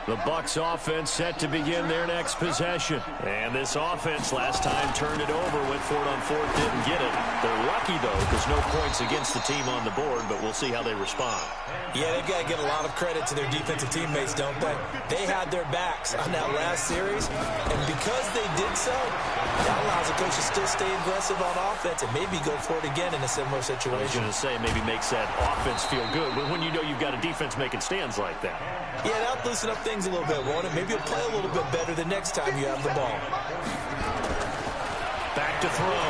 The Bucs offense set to begin their next possession. And this offense last time turned it over, went for it on fourth, didn't get it. They're lucky, though, because no points against the team on the board, but we'll see how they respond. Yeah, they've got to give a lot of credit to their defensive teammates, don't they? They had their backs on that last series, and because they did so, that allows the coach to still stay aggressive on offense and maybe go for it again in a similar situation. I was going to say, maybe makes that offense feel good, but when you know you've got a defense making stands like that. Yeah, that'll loosen up things a little bit, won't it? Maybe you'll play a little bit better the next time you have the ball. Back to throw.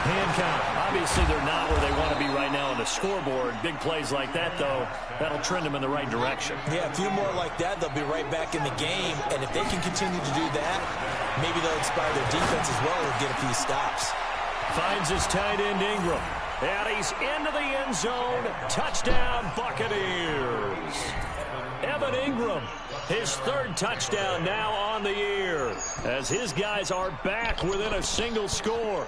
Hand count. Obviously, they're not where they want to be right now on the scoreboard. Big plays like that, though, that'll trend them in the right direction. Yeah, a few more like that, they'll be right back in the game. And if they can continue to do that, maybe they'll inspire their defense as well and get a few stops. Finds his tight end, Ingram. And he's into the end zone. Touchdown, Buccaneers. Evan Ingram, his 3rd touchdown now on the year, as his guys are back within a single score.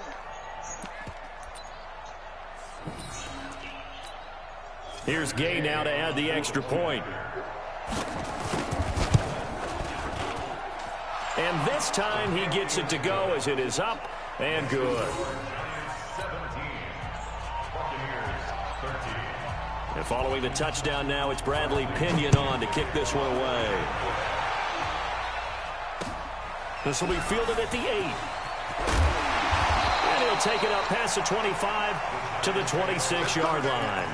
Here's Gay now to add the extra point. And this time he gets it to go as it is up and good. And following the touchdown now, it's Bradley Pinion on to kick this one away. This will be fielded at the 8. And he'll take it up past the 25 to the 26-yard line.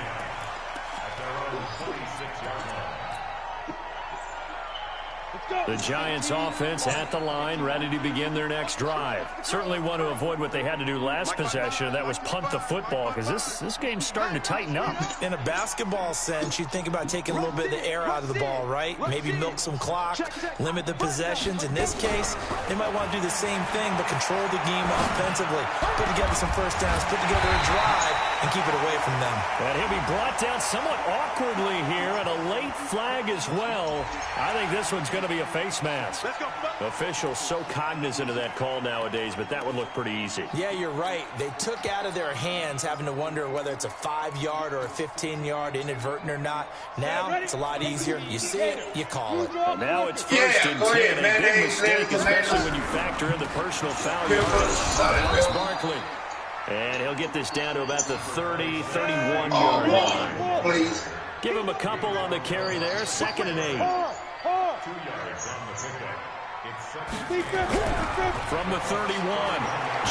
The Giants offense at the line, ready to begin their next drive. Certainly want to avoid what they had to do last possession. That was punt the football, because this game's starting to tighten up. In a basketball sense, you think about taking a little bit of the air out of the ball, right? Maybe milk some clock, limit the possessions. In this case, they might want to do the same thing, but control the game offensively. Put together some first downs, put together a drive, and keep it away from them. And he'll be brought down somewhat awkwardly here, and a late flag as well. I think this one's going to be a face mask. Officials so cognizant of that call nowadays, but that would look pretty easy. Yeah, you're right. They took out of their hands having to wonder whether it's a 5-yard or a 15-yard inadvertent or not. Now it's a lot easier. You see it, you call it. Well, now it's first and 10. A big mistake, especially when you factor in the personal foul yards. Barkley. And he'll get this down to about the 30, 31-yard line. Please. Give him a couple on the carry there. 2nd and 8. 2 yards on the pickup. It's From the 31,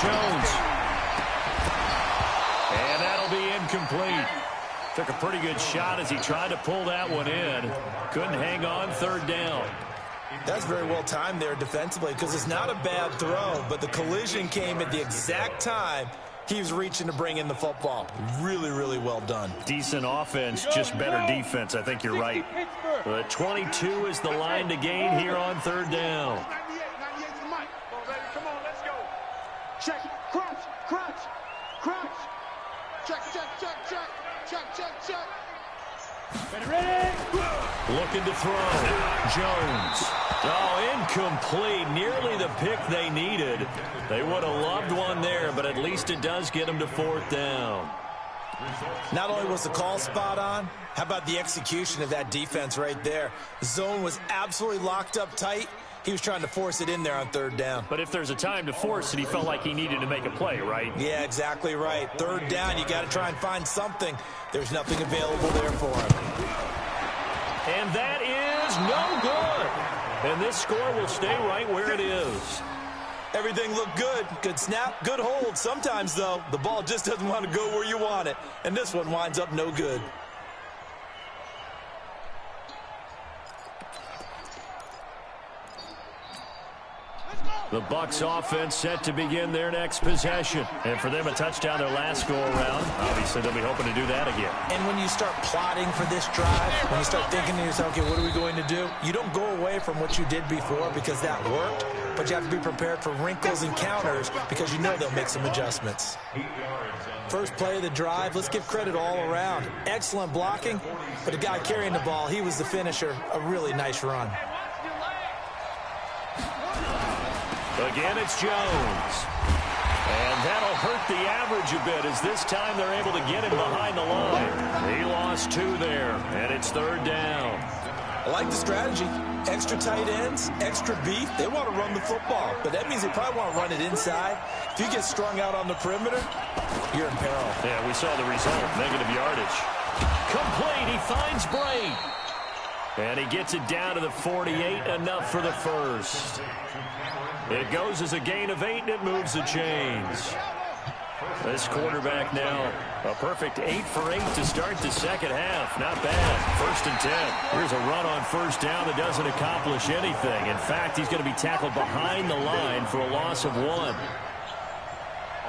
Jones. And that'll be incomplete. Took a pretty good shot as he tried to pull that one in. Couldn't hang on, 3rd down. That's very well timed there defensively, because it's not a bad throw, but the collision came at the exact time he was reaching to bring in the football. Really, really well done. Decent offense, just better defense. I think you're right. The 22 is the line to gain here on 3rd down. 98 to Mike. Come on, let's go. Check, crunch, crunch, crunch. Check, check, check, check, check, check, check. Ready? Looking to throw. Jones. Oh, incomplete. Nearly the pick they needed. They would have loved one there, but at least it does get them to 4th down. Not only was the call spot on, how about the execution of that defense right there? The zone was absolutely locked up tight. He was trying to force it in there on 3rd down. But if there's a time to force it, he felt like he needed to make a play, right? Yeah, exactly right. 3rd down, you got to try and find something. There's nothing available there for him. And that is no good. And this score will stay right where it is. Everything looked good. Good snap, good hold. Sometimes, though, the ball just doesn't want to go where you want it. And this one winds up no good. The Bucs offense set to begin their next possession. And for them, a touchdown their last go-around. Obviously, they'll be hoping to do that again. And when you start plotting for this drive, when you start thinking to yourself, okay, what are we going to do? You don't go away from what you did before because that worked, but you have to be prepared for wrinkles and counters because you know they'll make some adjustments. First play of the drive, let's give credit all around. Excellent blocking, but the guy carrying the ball, he was the finisher. A really nice run. Again, it's Jones. And that'll hurt the average a bit as this time they're able to get him behind the line. He lost 2 there, and it's 3rd down. I like the strategy. Extra tight ends, extra beef. They want to run the football, but that means they probably want to run it inside. If you get strung out on the perimeter, you're in peril. Yeah, we saw the result, negative yardage. Complete, he finds Bray. And he gets it down to the 48, enough for the first. It goes as a gain of 8, and it moves the chains. This quarterback now, a perfect 8 for 8 to start the second half. Not bad. 1st and 10. Here's a run on 1st down that doesn't accomplish anything. In fact, he's going to be tackled behind the line for a loss of 1.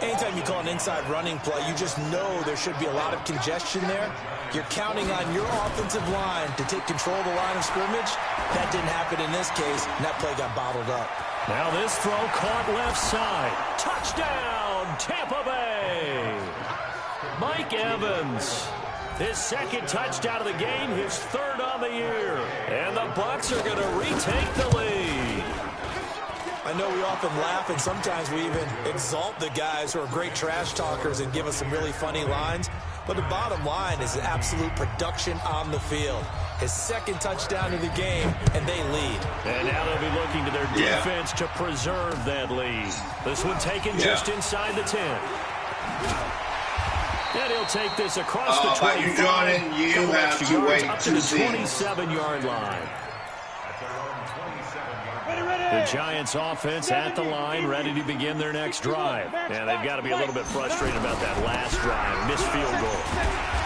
Anytime you call an inside running play, you just know there should be a lot of congestion there. You're counting on your offensive line to take control of the line of scrimmage. That didn't happen in this case, and that play got bottled up. Now this throw caught left side. Touchdown, Tampa Bay. Mike Evans. His 2nd touchdown of the game, his 3rd on the year. And the Bucs are going to retake the lead. I know we often laugh, and sometimes we even exalt the guys who are great trash talkers and give us some really funny lines. But the bottom line is absolute production on the field. His 2nd touchdown of the game, and they lead. And now they'll be looking to their defense to preserve that lead. This one taken just inside the 10. And he'll take this across the 25. You joining, you have to wait up to the 27-yard line. The Giants offense at the line, ready to begin their next drive. And they've got to be a little bit frustrated about that last drive, missed field goal.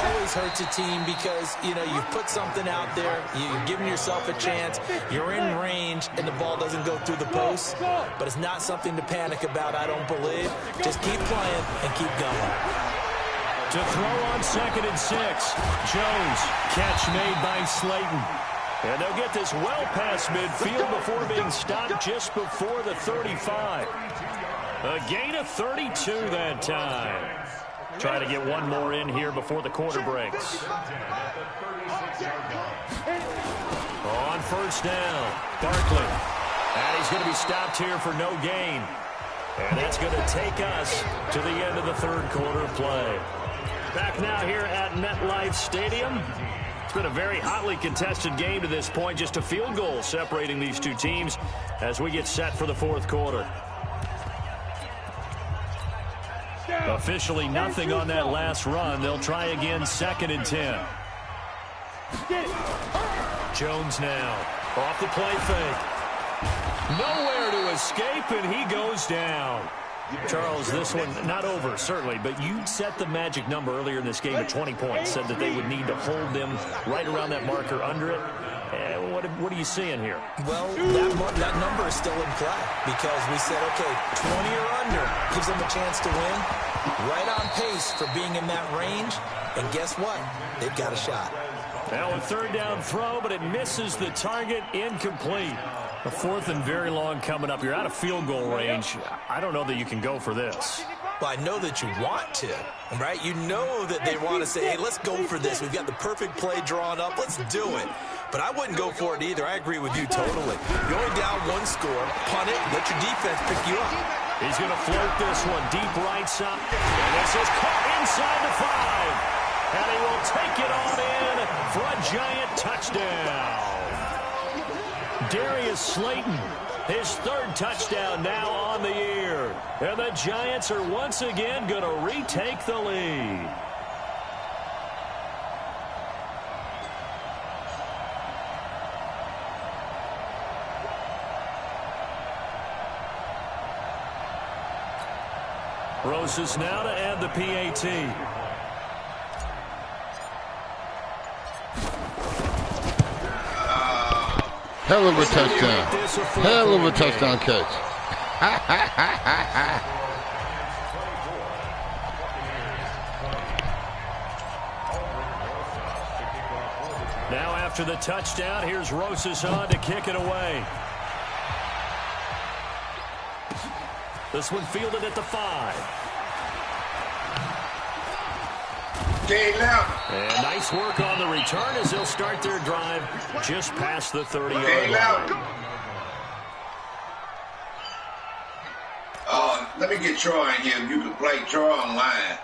Always hurts a team because, you know, you put something out there, you're giving yourself a chance, you're in range, and the ball doesn't go through the post. But it's not something to panic about, I don't believe. Just keep playing and keep going. To throw on 2nd and 6. Jones, catch made by Slayton. And they'll get this well past midfield before being stopped just before the 35. A gain of 32 that time. Try to get one more in here before the quarter breaks. On 1st down, Barkley. And he's going to be stopped here for no gain. And that's going to take us to the end of the 3rd quarter of play. Back now here at MetLife Stadium. It's been a very hotly contested game to this point. Just a field goal separating these two teams as we get set for the 4th quarter. Officially nothing on that last run. They'll try again 2nd and 10. Jones now off the play fake. Nowhere to escape, and he goes down. Charles, this one not over, certainly, but you set the magic number earlier in this game at 20 points, said that they would need to hold them right around that marker under it. What are you seeing here? Well, that number is still in play because we said, okay, 20 or under gives them a chance to win. Right on pace for being in that range, and guess what? They've got a shot. Now a 3rd down throw, but it misses the target, incomplete. A 4th and very long coming up. You're out of field goal range. I don't know that you can go for this. Well, I know that you want to, right? You know that they want to say, hey, let's go for this. We've got the perfect play drawn up. Let's do it. But I wouldn't go for it either. I agree with you totally. You're only down 1 score. Punt it. Let your defense pick you up. He's going to float this one deep right side. And this is caught inside the 5. And he will take it on in for a Giant touchdown. Darius Slayton, his 3rd touchdown now on the year. And the Giants are once again going to retake the lead. Rosas now to add the PAT. Hell of a touchdown. Hell of a touchdown catch. Now after the touchdown, here's Rosas on to kick it away. This one fielded at the 5. And nice work on the return as they'll start their drive just past the 30-yard line. Let me get Troy in here. You can play Troy online.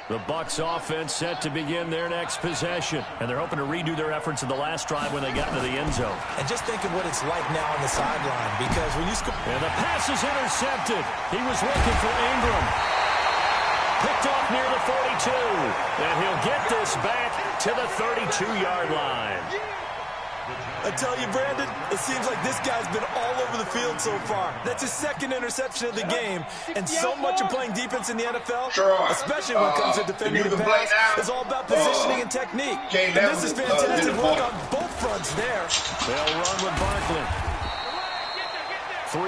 The Bucs offense set to begin their next possession, and they're hoping to redo their efforts in the last drive when they got into the end zone. And just think of what it's like now on the sideline, because when you score... And the pass is intercepted. He was looking for Ingram. Picked off near the 42, and he'll get this back to the 32-yard line. I tell you, Brandon, it seems like this guy's been all over the field so far. That's his 2nd interception of the game, and so much of playing defense in the NFL, especially when it comes to defending the pass, is all about positioning and technique. And this is fantastic work on both fronts there. They'll run with Barkley.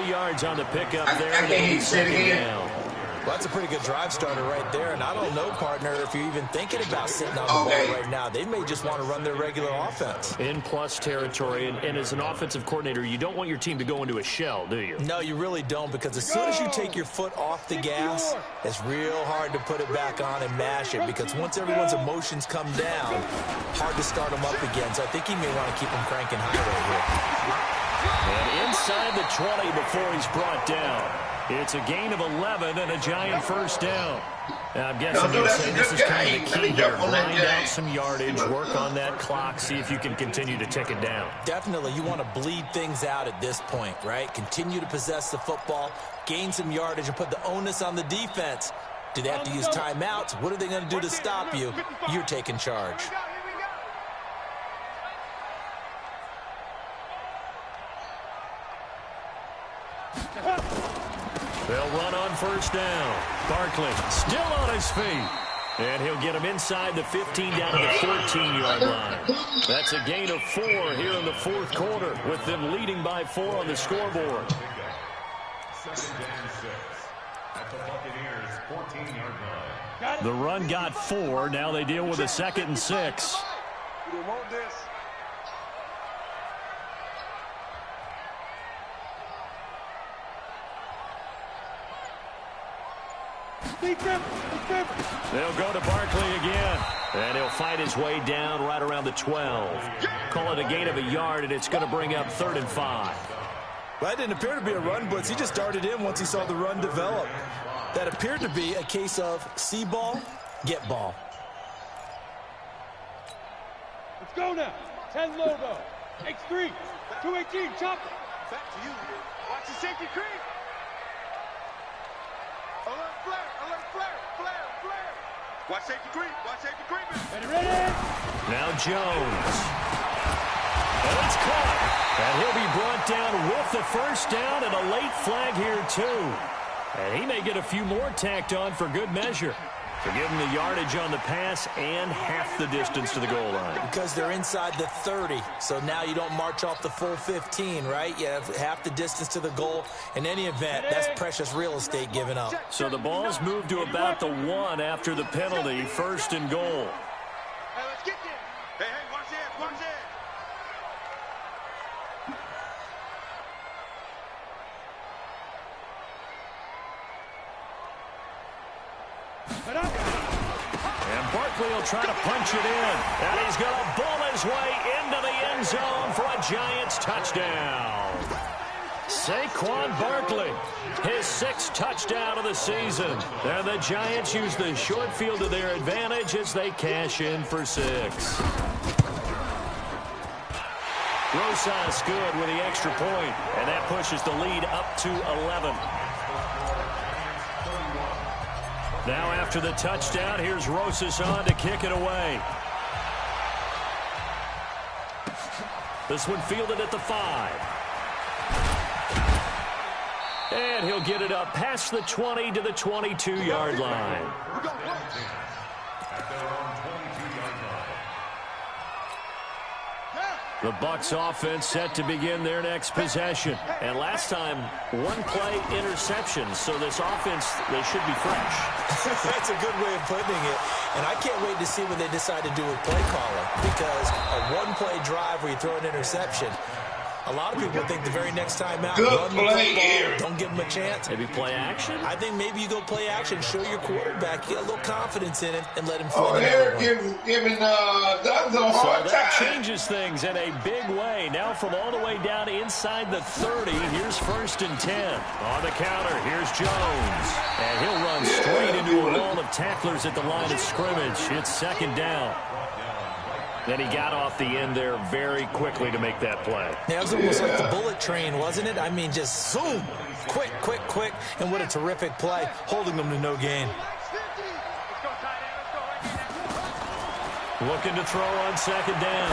3 yards on the pickup there. I can't say it again. Well, that's a pretty good drive starter right there. And I don't know, partner, if you're even thinking about sitting on the ball right now. They may just want to run their regular offense. In plus territory. And as an offensive coordinator, you don't want your team to go into a shell, do you? No, you really don't, because as soon as you take your foot off the gas, it's real hard to put it back on and mash it, because once everyone's emotions come down, hard to start them up again. So I think he may want to keep them cranking high right And here. inside the 20 before he's brought down. It's a gain of 11 and a Giant 1st down. Now, I'm guessing you'll say this is kind of the key here. Grind out some yardage, work on that clock, see if you can continue to tick it down. Definitely. You want to bleed things out at this point, right? Continue to possess the football, gain some yardage, and put the onus on the defense. Do they have to use timeouts? What are they going to do to stop you? You're taking charge. They'll run on first down. Barkley still on his feet. And he'll get him inside the 15 down to the 14-yard line. That's a gain of 4 here in the fourth quarter, with them leading by 4 on the scoreboard. Second and 6 at the Buccaneers' 14-yard line. The run got 4. Now they deal with a 2nd and 6. We don't want this. They'll go to Barkley again. And he'll fight his way down right around the 12. Call it a gain of a yard, and it's going to bring up 3rd and 5. Well, that didn't appear to be a run blitz. He just darted in once he saw the run develop. That appeared to be a case of see ball, get ball. Let's go now. 10 logo. X3. 218. Chop it. Back to you. Watch the safety creep. Alert flare. Alert flare. Flare. Flare. Watch safety creep. Watch safety creeping. Ready. Now Jones. And it's caught. And he'll be brought down with the first down and a late flag here too. And he may get a few more tacked on for good measure. To give him the yardage on the pass and half the distance to the goal line. Because they're inside the 30, so now you don't march off the full 15, right? You have half the distance to the goal. In any event, that's precious real estate given up. So the ball's moved to about the 1 after the penalty, 1st and goal. Hey, let's get there. Hey, watch this. Watch this. And Barkley will try to punch it in. And he's going to bull his way into the end zone for a Giants touchdown. Saquon Barkley, his 6th touchdown of the season. And the Giants use the short field to their advantage as they cash in for 6. Rosas good with the extra point, and that pushes the lead up to 11. Now after the touchdown, here's Rosas on to kick it away. This one fielded at the 5. And he'll get it up past the 20 to the 22-yard line. The Bucs offense set to begin their next possession. And last time, 1-play interception. So this offense, they should be fresh. That's a good way of putting it. And I can't wait to see what they decide to do with play calling. Because a 1-play drive where you throw an interception, a lot of people think the very next time out, run the football, don't give them a chance. Maybe play action? I think maybe you go play action, show your quarterback, get a little confidence in it, and let him fling it. They're giving Donzo a hard time. That changes things in a big way. Now from all the way down inside the 30, here's 1st and 10. On the counter, here's Jones. And he'll run straight into a wall of tacklers at the line of scrimmage. It's 2nd down. Then he got off the end there very quickly to make that play. Yeah, it was almost like the bullet train, wasn't it? I mean, just zoom, quick, quick, quick, and what a terrific play, holding them to no gain. Looking to throw on 2nd down.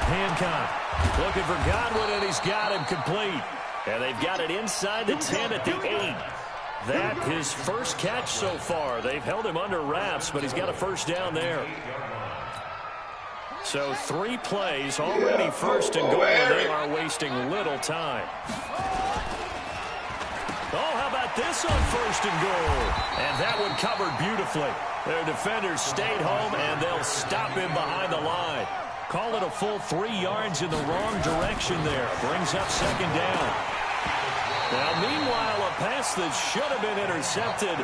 Hancock looking for Godwin, and he's got him complete. And they've got it inside the 10 at the 8. That his first catch so far. They've held him under wraps, but he's got a first down there. So 3 plays, already 1st and goal. They are wasting little time. Oh, how about this on 1st and goal? And that one covered beautifully. Their defenders stayed home, and they'll stop him behind the line. Call it a full 3 yards in the wrong direction there. Brings up 2nd down. Now, meanwhile, a pass that should have been intercepted,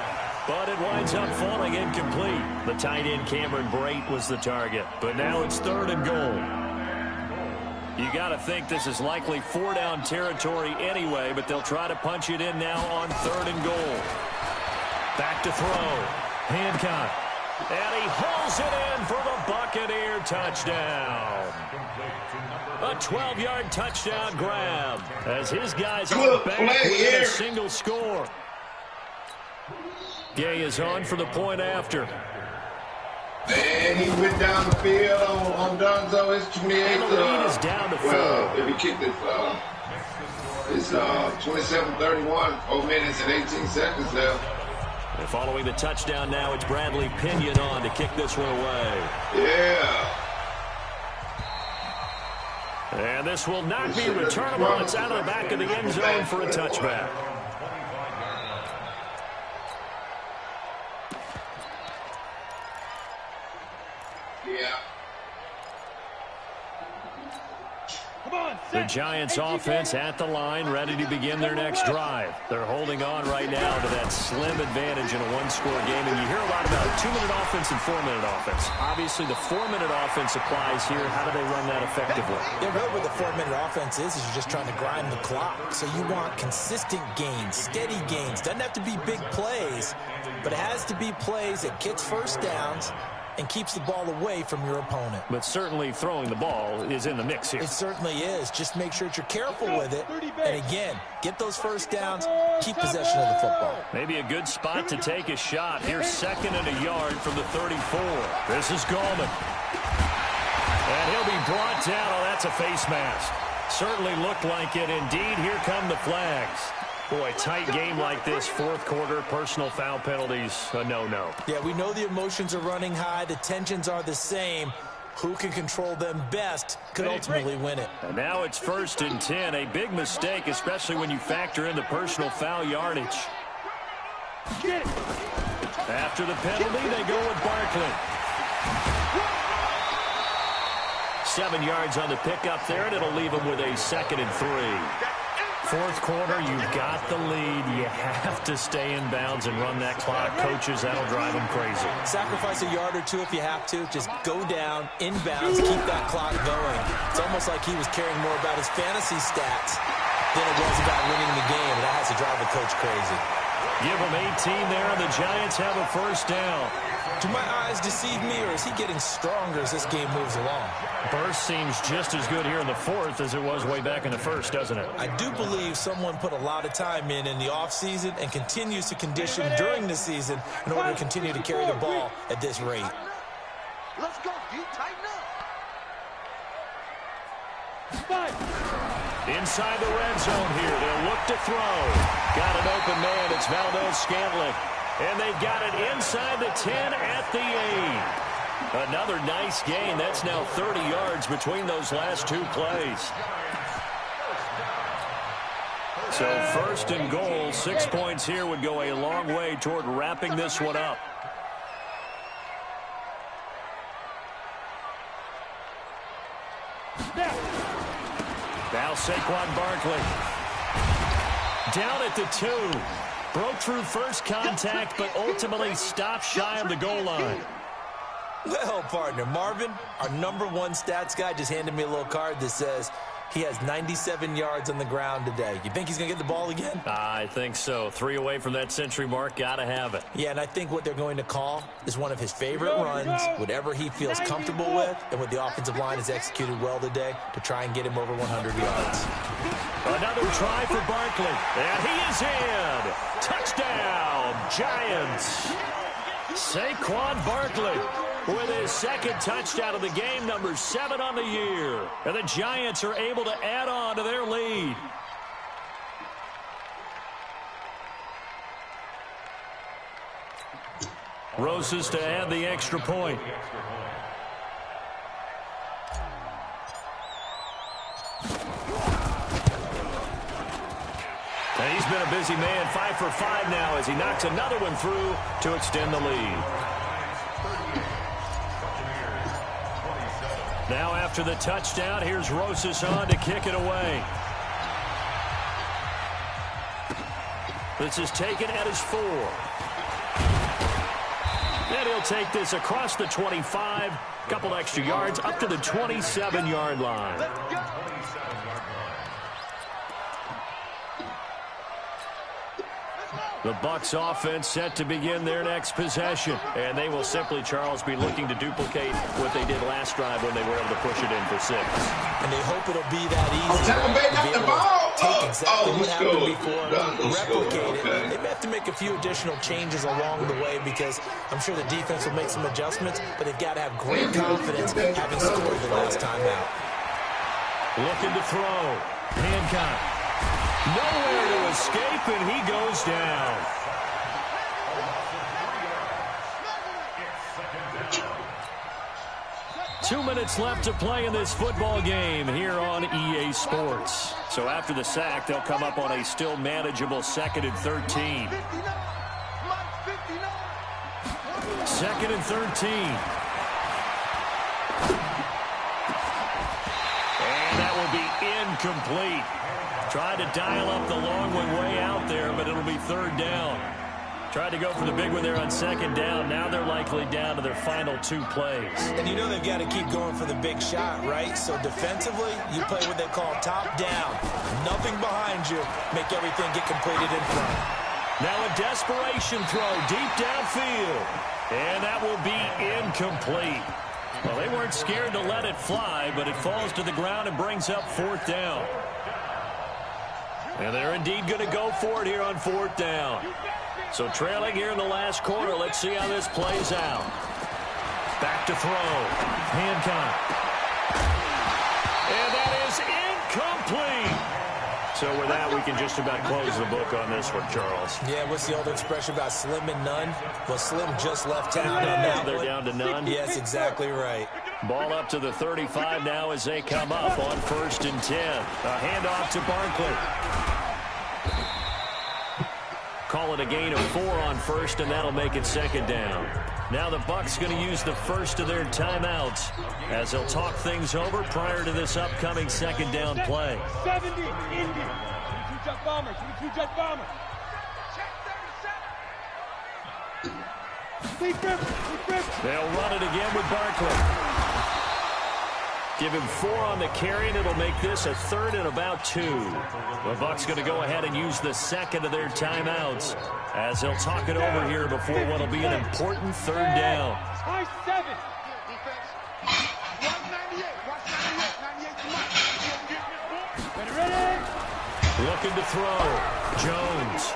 but it winds up falling incomplete. The tight end Cameron Brate was the target, but now it's 3rd and goal. You got to think this is likely 4-down territory anyway, but they'll try to punch it in now on 3rd and goal. Back to throw. Hancock. And he hauls it in for the Buccaneer touchdown. A 12-yard touchdown grab as his guys are back with a single score. Gay is on for the point after. And he went down the field on Donzo. It's 28. And the lead is down to 4. Well, if he kicked it, It's 27-31, 4 minutes and 18 seconds left. And following the touchdown now, it's Bradley Pinion on to kick this one away. Yeah. And this will not be returnable. It's out of the back of the end zone for a touchback. Yeah. The Giants offense at the line, ready to begin their next drive. They're holding on right now to that slim advantage in a one-score game. And you hear a lot about 2-minute offense and 4-minute offense. Obviously, the 4-minute offense applies here. How do they run that effectively? Yeah, really what the 4-minute offense is you're just trying to grind the clock. So you want consistent gains, steady gains. Doesn't have to be big plays, but it has to be plays that gets first downs and keeps the ball away from your opponent. But certainly throwing the ball is in the mix here. It certainly is. Just make sure that you're careful with it. And again, get those first downs, keep possession of the football. Maybe a good spot to take a shot. Here's 2nd and a yard from the 34. This is Gallman. And he'll be brought down. Oh, that's a face mask. Certainly looked like it. Indeed, here come the flags. Boy, tight game like this, 4th quarter, personal foul penalties, a no-no. Yeah, we know the emotions are running high. The tensions are the same. Who can control them best could ultimately win it. And now it's 1st and 10. A big mistake, especially when you factor in the personal foul yardage. After the penalty, they go with Barkley. 7 yards on the pickup there, and it'll leave them with a 2nd and 3. 4th quarter, you've got the lead. You have to stay in bounds and run that clock. Coaches, that'll drive them crazy. Sacrifice a yard or two if you have to. Just go down, in bounds, keep that clock going. It's almost like he was caring more about his fantasy stats than it was about winning the game. And that has to drive the coach crazy. Give him 18 there, and the Giants have a 1st down. Do my eyes deceive me, or is he getting stronger as this game moves along? Burst seems just as good here in the 4th as it was way back in the 1st, doesn't it? I do believe someone put a lot of time in the offseason and continues to condition during the season in order to continue to carry the ball at this rate. Let's go, D. Tighten up. Inside the red zone here. They'll look to throw. Got an open man. It's Valdez-Scantling. And they've got it inside the 10 at the 8. Another nice gain. That's now 30 yards between those last 2 plays. So 1st and goal, 6 points here would go a long way toward wrapping this one up. Now Saquon Barkley. Down at the 2. Broke through first contact, but ultimately stopped shy of the goal line. Well, partner, Marvin, our #1 stats guy, just handed me a little card that says he has 97 yards on the ground today. You think he's going to get the ball again? I think so. 3 away from that century mark. Got to have it. Yeah, and I think what they're going to call is one of his favorite runs, whatever he feels comfortable with, and what the offensive line has executed well today to try and get him over 100 yards. Another try for Barkley. And he is in. Touchdown, Giants. Saquon Barkley with his 2nd touchdown of the game, number 7 on the year. And the Giants are able to add on to their lead. Rosas to add the extra point. And he's been a busy man, 5 for 5 now as he knocks another one through to extend the lead. Now after the touchdown, here's Rosas on to kick it away. This is taken at his 4. And he'll take this across the 25, couple extra yards up to the 27-yard line. The Bucs offense set to begin their next possession. And they will simply, Charles, be looking to duplicate what they did last drive when they were able to push it in for 6. And they hope it'll be that easy. Tampa Bay got the ball. Take exactly what happened go. before, replicate it. They may have to make a few additional changes along the way because I'm sure the defense will make some adjustments, but they've got to have great confidence having scored the last time out. Looking to throw. Hancock. Nowhere to escape, and he goes down. Two minutes left to play in this football game here on EA Sports. So after the sack, they'll come up on a still manageable 2nd and 13. 2nd and 13. And that will be incomplete. Tried to dial up the long one way out there, but it'll be 3rd down. Tried to go for the big one there on 2nd down. Now they're likely down to their final 2 plays. And you know they've got to keep going for the big shot, right? So defensively, you play what they call top down. Nothing behind you. Make everything get completed in front. Now a desperation throw deep downfield. And that will be incomplete. Well, they weren't scared to let it fly, but it falls to the ground and brings up 4th down. And they're indeed going to go for it here on 4th down. So trailing here in the last quarter, let's see how this plays out. Back to throw. Hancock. And that is incomplete. So with that, we can just about close the book on this one, Charles. Yeah, what's the old expression about slim and none? Well, Slim just left town on that. They're down to none? Yes, exactly right. Ball up to the 35 now as they come up on 1st and 10. A handoff to Barkley. Call it a gain of 4 on 1st, and that'll make it 2nd down. Now the Bucs going to use the first of their timeouts as they'll talk things over prior to this upcoming 2nd down play. 70, Indy. 2 jet bombers. 2 jet bombers. They'll run it again with Barkley. Give him 4 on the carry, and it'll make this a 3rd and about 2. The Bucs going to go ahead and use the second of their timeouts as they'll talk it over here before what'll be an important 3rd down. High 7. Defense. 198. Watch 98. 98 to Mike. Ready? Looking to throw. Jones.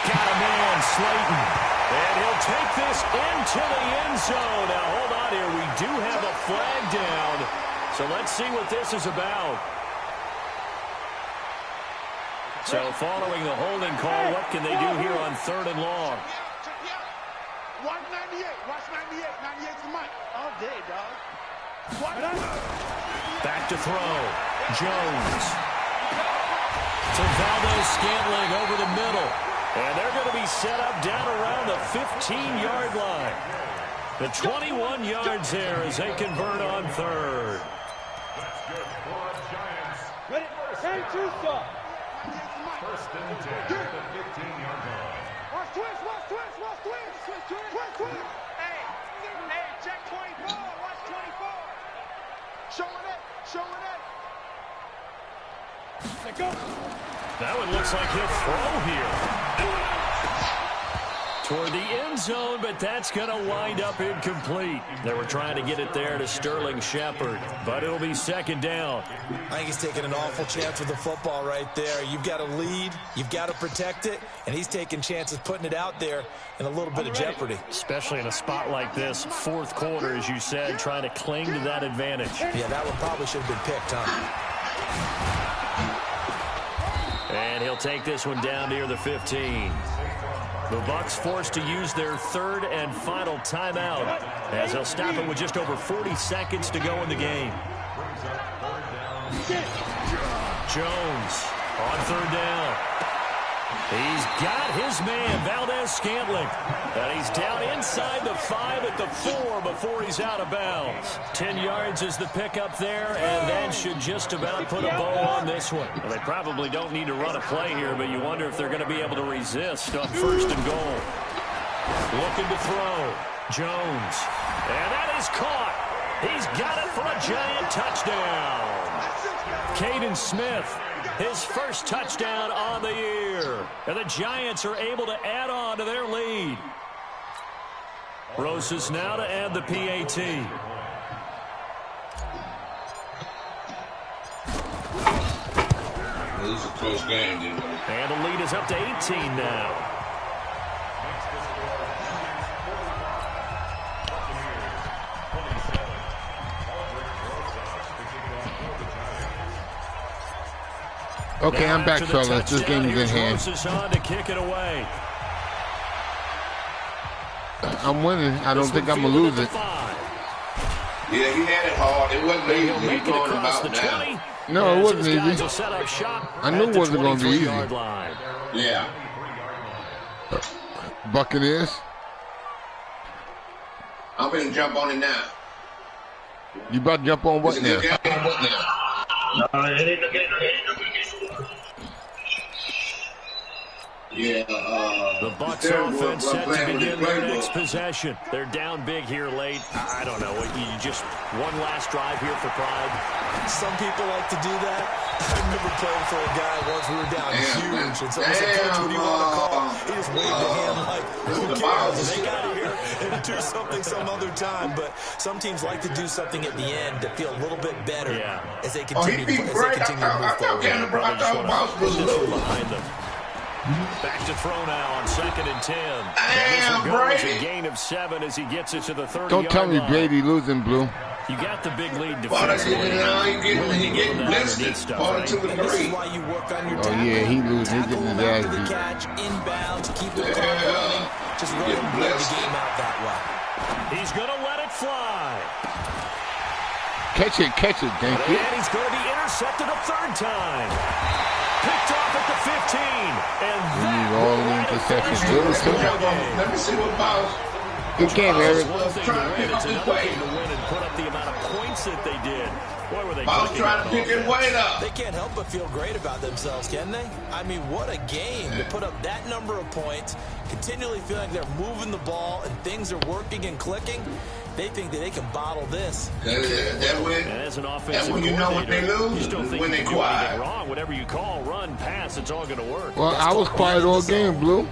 Got a man, Slayton. And he'll take this into the end zone. Now, hold on here. We do have a flag down. So let's see what this is about. So following the holding call, what can they do here on 3rd and long? Watch 98. Watch 98. 98 to Mike. All day, dog. Back to throw. Jones. To Valdez-Scantling over the middle. And they're going to be set up down around the 15-yard line. The 21 yards there as they convert on 3rd. Ready? Hey, Tusa. 1st and 10 at the 15-yard line. Watch twist. Watch twist. Watch twist. Twist. Hey, check 24. Watch 24. Showing it. Let go. That one looks like he'll throw here. Toward the end zone, but that's going to wind up incomplete. They were trying to get it there to Sterling Shepard, but it'll be 2nd down. I think he's taking an awful chance with the football right there. You've got to lead, you've got to protect it, and he's taking chances putting it out there in a little bit of jeopardy. Especially in a spot like this, 4th quarter, as you said, trying to cling to that advantage. Yeah, that one probably should have been picked, huh? And he'll take this one down near the 15. The Bucs forced to use their 3rd and final timeout as they'll stop it with just over 40 seconds to go in the game. Jones on 3rd down. He's got his man, Valdez-Scantling. And he's down inside the 5 at the 4 before he's out of bounds. 10 yards is the pickup there, and that should just about put a bow on this one. Well, they probably don't need to run a play here, but you wonder if they're going to be able to resist on 1st and goal. Looking to throw. Jones. And that is caught. He's got it for a giant touchdown. Caden Smith. His first touchdown on the year. And the Giants are able to add on to their lead. Rosas now to add the PAT. This is a close game, didn't it? And the lead is up to 18 now. Okay, Now I'm back, after the fellas. This touchdown, game is in hand. here's Roses on to kick it away. I'm winning. I don't think I'm going to lose it. Yeah, he had it hard. It wasn't easy. He'll He's make it going across about the now. 20. No, it wasn't As his guys easy. will set up shop I knew at it the wasn't going to be easy. 23-yard line. Yeah. Buccaneers. I'm going to jump on it now. You about to jump on what It's a now? good game. What now? Yeah, The Bucs offense set to begin their next possession. They're down big here late. I don't know. You just one last drive here for pride. Some people like to do that. I remember playing for a guy once we were down huge, and someone said, "Coach, what do you want to call?" He just waved the hand like, "Who cares? They got here and do something some other time." But some teams like to do something at the end to feel a little bit better as they continue to move forward. I thought the boss was low. Behind them. Back to throw now on 2nd and 10. Damn, and this will go as Brady. a gain of 7 as he gets it to the 30-yard Don't tell me line. Brady losing, Blue. You got the big lead Well, defensively. he getting blistered. Part 2 and This is 3. why you work on your Oh, tackle. yeah, he losing. He Tackle getting his him after ass the beat. catch, inbounds, keep the clock running. Just run Getting and blow the blistered. game out that way. He's going to let it fly. Catch it, thank you. And he's going to be intercepted a 3rd time. Picked off at the 15. And We that need all will the light a interceptions. finish Good, to the good. game. Let me see what boss. Good game, Eric. One thing to Trying to win, pick it's up his another weight. thing to win and put up the amount of points that they did. Boy, were they Boss clicking trying on to pick his offense. weight up. They can't help but feel great about themselves, can they? I mean, what a game to put up that number of points, continually feeling like they're moving the ball and things are working and clicking. They think that they can bottle this. That's And as an offensive when you know when they coordinator, lose, you still think when you they can do quiet. anything wrong. Whatever you call, run, pass, it's all going to work. Well, I was quiet all game, Blue.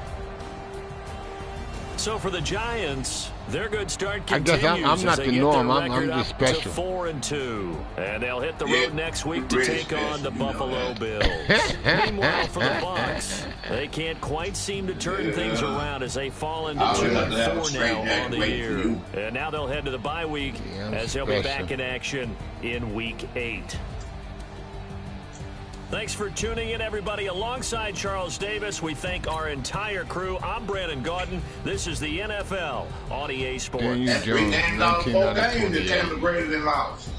So for the Giants, their good start I guess continues I'm not as they the get norm. their I'm record just up to special. 4-2, and they'll hit the Yeah, road next week to pretty take on the special, you know Buffalo that. Bills. Meanwhile, for the Bucs, they can't quite seem to turn things around as they fall into I would have to have a 2-4 straight now neck on the wait for year. you. And now they'll head to the bye week Yeah, I'm as they'll be special. back in action in Week 8. Thanks for tuning in, everybody. Alongside Charles Davis, we thank our entire crew. I'm Brandon Gaudin. This is the NFL on EA Sports. Daniel That's 3 Jones, games out of 19 4 out of games that 28. Tampa Brady done lost.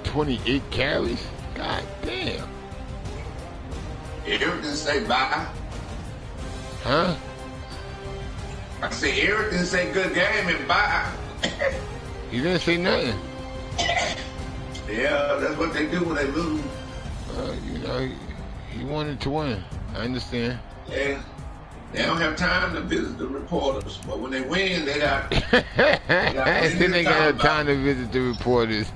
$28 carries? God damn. Eric didn't say bye. Huh? I said Eric didn't say good game and bye. He didn't say nothing. Yeah, that's what they do when they lose. You know, he wanted to win. I understand. Yeah. They don't have time to visit the reporters, but when they win, they got. Then they got have time to visit the reporters.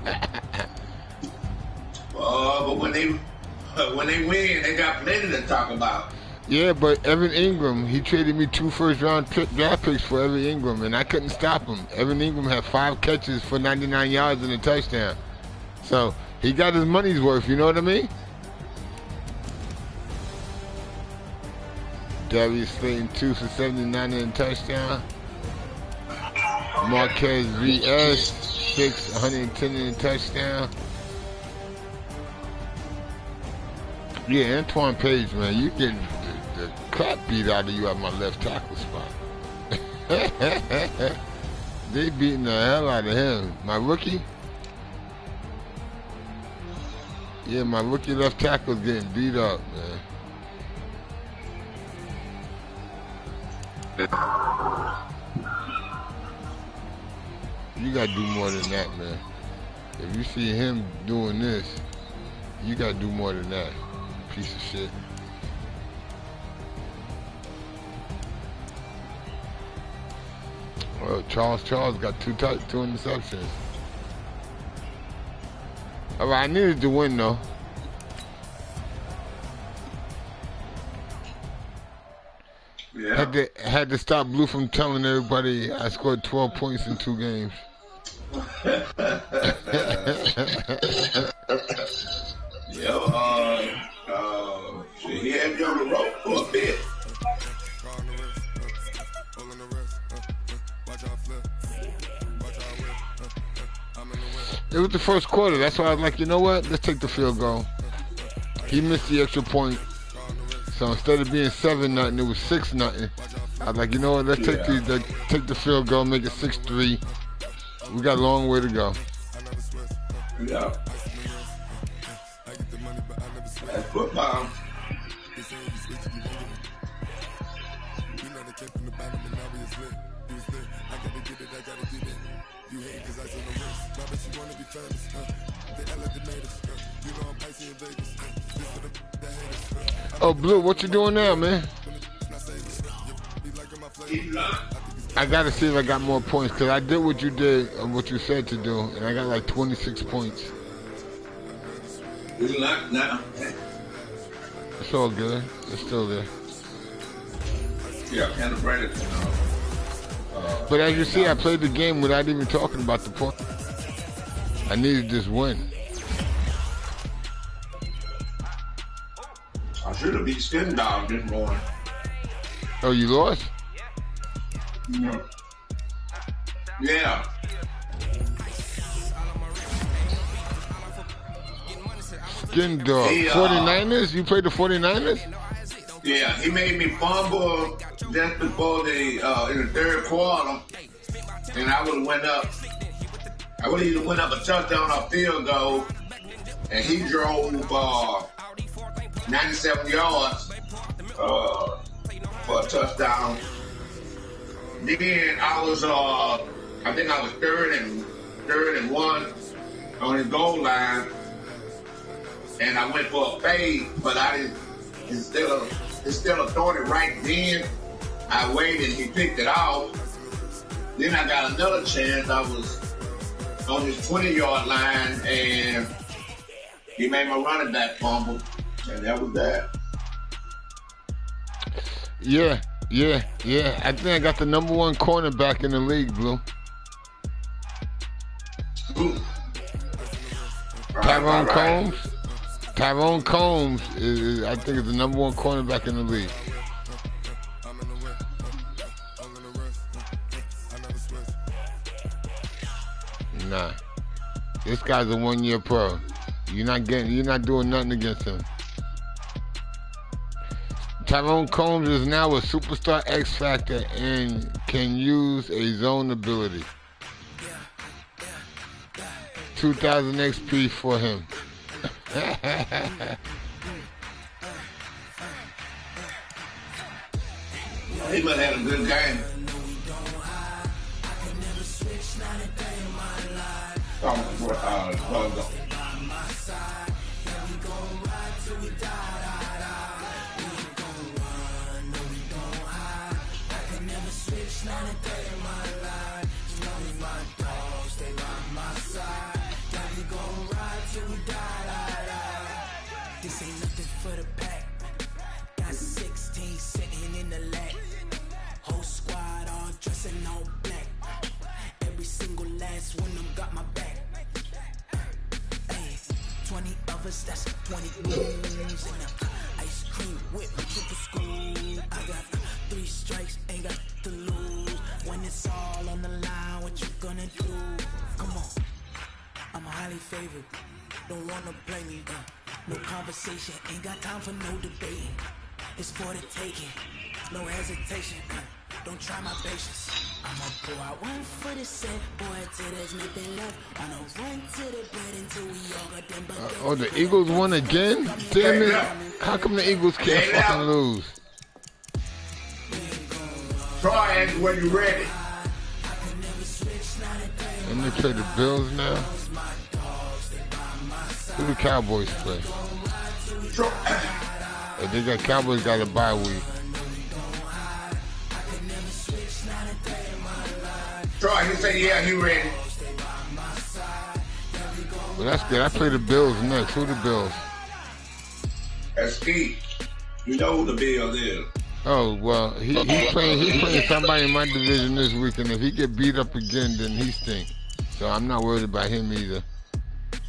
But when they win, they got plenty to talk about. Yeah, but Evan Ingram, he traded me 2 first-round draft picks for Evan Ingram, and I couldn't stop him. Evan Ingram had 5 catches for 99 yards and a touchdown. So he got his money's worth, you know what I mean? Darius Slayton, 2 for 79 and a touchdown. Marquez V.S., 6, 110 and a touchdown. Yeah, Antoine Page, man, you getting the crap beat out of you at my left tackle spot. They beating the hell out of him. My rookie? Yeah, my rookie left tackle's getting beat up, man. You gotta do more than that, man. If you see him doing this, you gotta do more than that. Piece of shit. Well, Charles got two interceptions. All right, I needed to win though. Yeah. Had to stop Blue from telling everybody I scored 12 points in 2 games. He had you on the rope for a bit. It was the first quarter. That's why I was like, you know what? Let's take the field goal. He missed the extra point. So instead of being 7-0, it was 6-0. I was like, you know what? Let's take the field goal, make it 6-3. We got a long way to go. Yeah. That's football. Oh, Blue, what you doing now, man? I gotta see if I got more points, because I did what you did and what you said to do, and I got like 26 points. It's locked now. It's all good. It's still there. Yeah, kind of break it. But as you see, I played the game without even talking about the point. I needed this win. I should have beat Skin Dog this morning. Oh, you lost? Yeah. Skin Dog. 49ers? You played the 49ers? Yeah, he made me fumble just before in the third quarter, and I would have went up. I would have either went up a touchdown or a field goal, and he drove 97 yards for a touchdown. Then I was, I think I was third and one on his goal line, and I went for a fade, but I didn't. Instead of throwing it right then, I waited and he picked it off. Then I got another chance. I was on his 20-yard line, and he made my running back fumble, and that was that. Yeah. I think I got the number one cornerback in the league, Blue. Tyrone Combs. Tyrone Combs is, I think, is the number one cornerback in the league. Nah, this guy's a one-year pro. You're not doing nothing against him. Tyrone Combs is now a superstar X Factor and can use a zone ability. 2,000 XP for him. He must have had a good game. This ain't nothing for the pack. Got 16 sitting in the lap. Whole squad all dressing all black. Every single last one of them got my back. Hey, 20 of us, that's 20 wins. And ice cream whip, super school. I got 3 strikes, ain't got to lose. When it's all on the line, what you gonna do? Come on, I'm highly favored. Don't wanna play me, no conversation, ain't got time for no debating. It's for the taking, no hesitation. Don't try my patience. I'ma pull out one for the set, boy, till there's nothing left. I'ma run to the bed until we all got them buckets. Oh, the Eagles won again? Damn it! How come the Eagles can't fucking lose? Try it when you're ready. And they play the Bills now. Who the Cowboys play? They got Cowboys got a bye week. Troy, he said, yeah, he ready. Well, that's good. I play the Bills next. Who the Bills? That's Keith. You know who the Bills is. Oh, well, he's playing somebody in my division this week, and if he get beat up again, then he stinks. So I'm not worried about him either.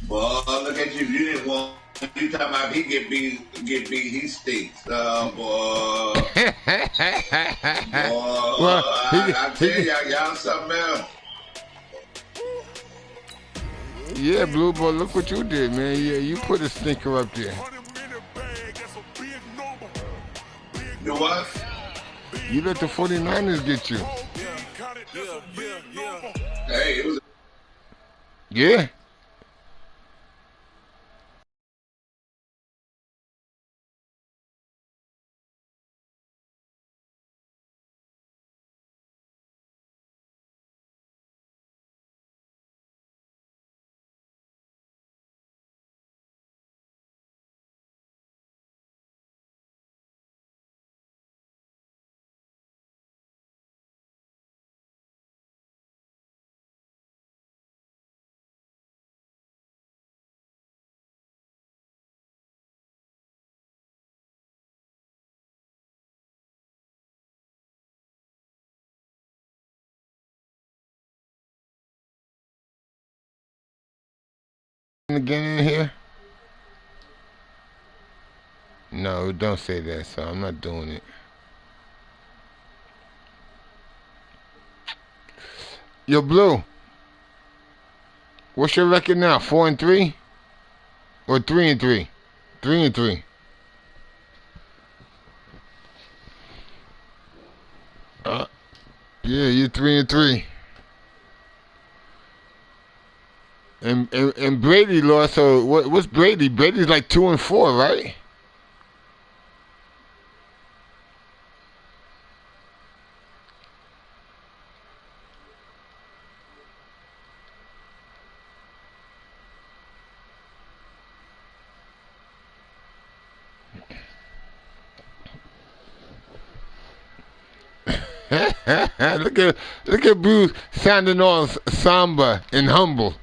Boy, look at you. You didn't want. You talking about he get beat, he stinks. Boy. Boy, well, I tell y'all something else. Yeah, Blue, but look what you did, man. Yeah, you put a stinker up there. You know what? You let the 49ers get you. Hey, it was. Yeah. Again in here? No, don't say that, so I'm not doing it. Yo, Blue. What's your record now? 4-3? Or 3-3? 3-3. Yeah, you're 3-3. And Brady lost. So what's Brady? Brady's like 2-4, right? look at Bruce sounding all somber and humble.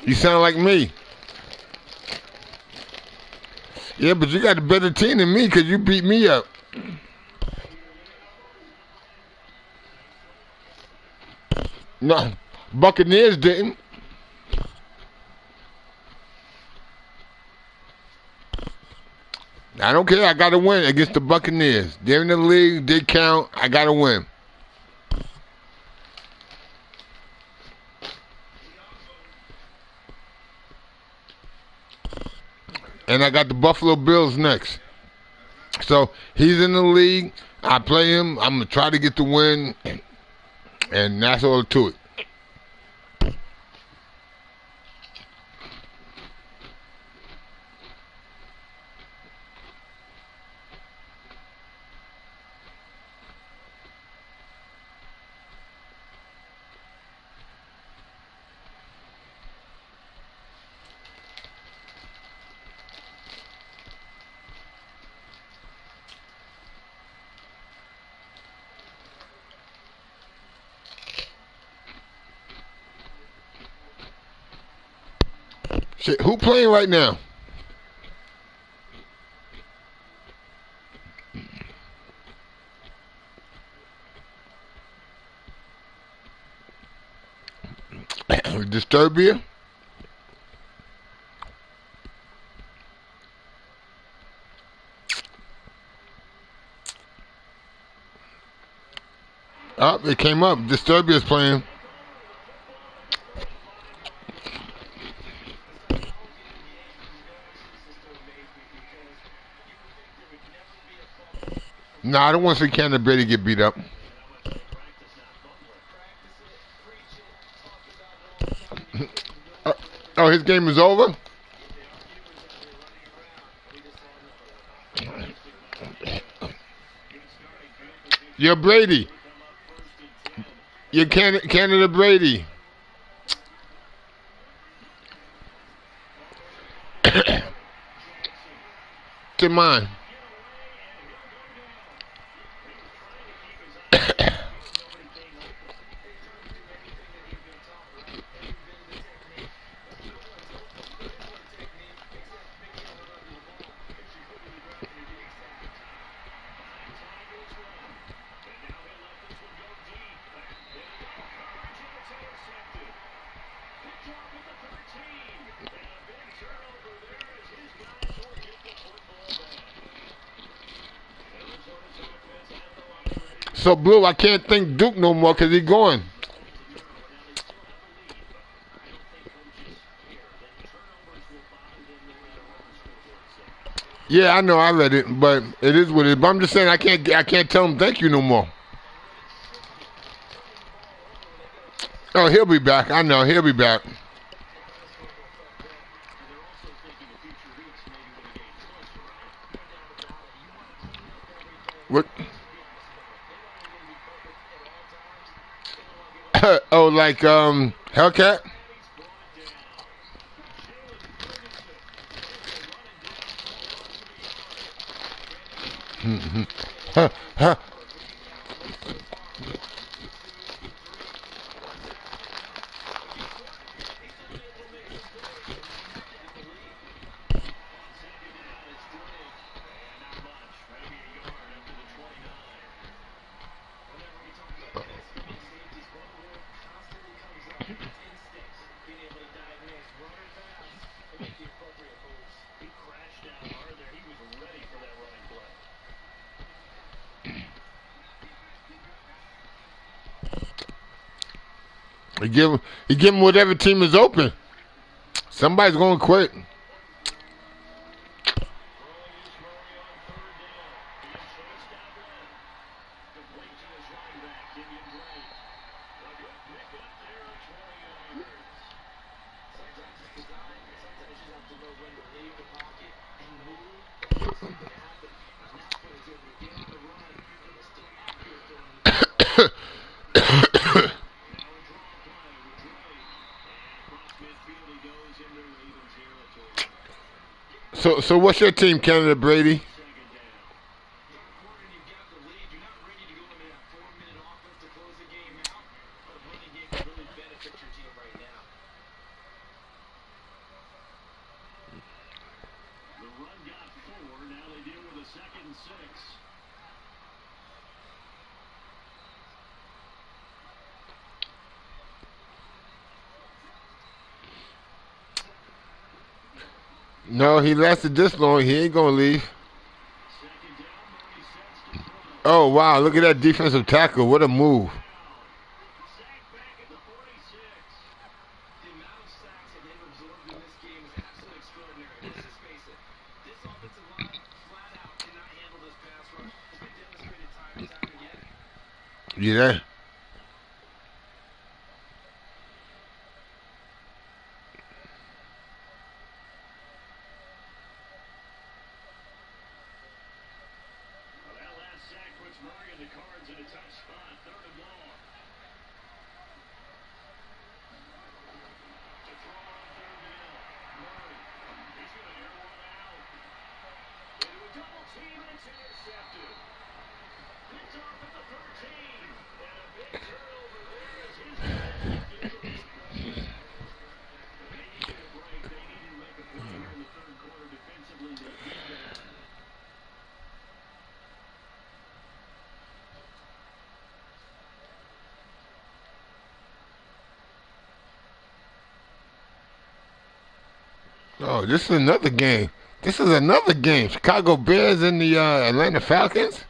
You sound like me. Yeah, but you got a better team than me because you beat me up. No, Buccaneers didn't. I don't care. I got to win against the Buccaneers. They're in the league. They count. I got to win. And I got the Buffalo Bills next. So he's in the league. I play him. I'm going to try to get the win. And that's all to it. Shit, who playing right now? Disturbia? Oh, it came up. Disturbia's playing. No, I don't want to see Cannon Brady get beat up. Oh, his game is over? You're Brady. You're Canada Brady. Come on. So Blue, I can't think Duke no more because he's gone. Yeah, I know, I read it, but it is what it is. But I'm just saying I can't tell him thank you no more. Oh, he'll be back. I know, he'll be back. What? Oh, like Hellcat? Huh, huh. You give him whatever team is open. Somebody's going to quit. So what's your team, Canada, Brady? No, he lasted this long. He ain't going to leave. Oh, wow. Look at that defensive tackle. What a move. You there? Oh, this is another game. This is another game. Chicago Bears and the Atlanta Falcons.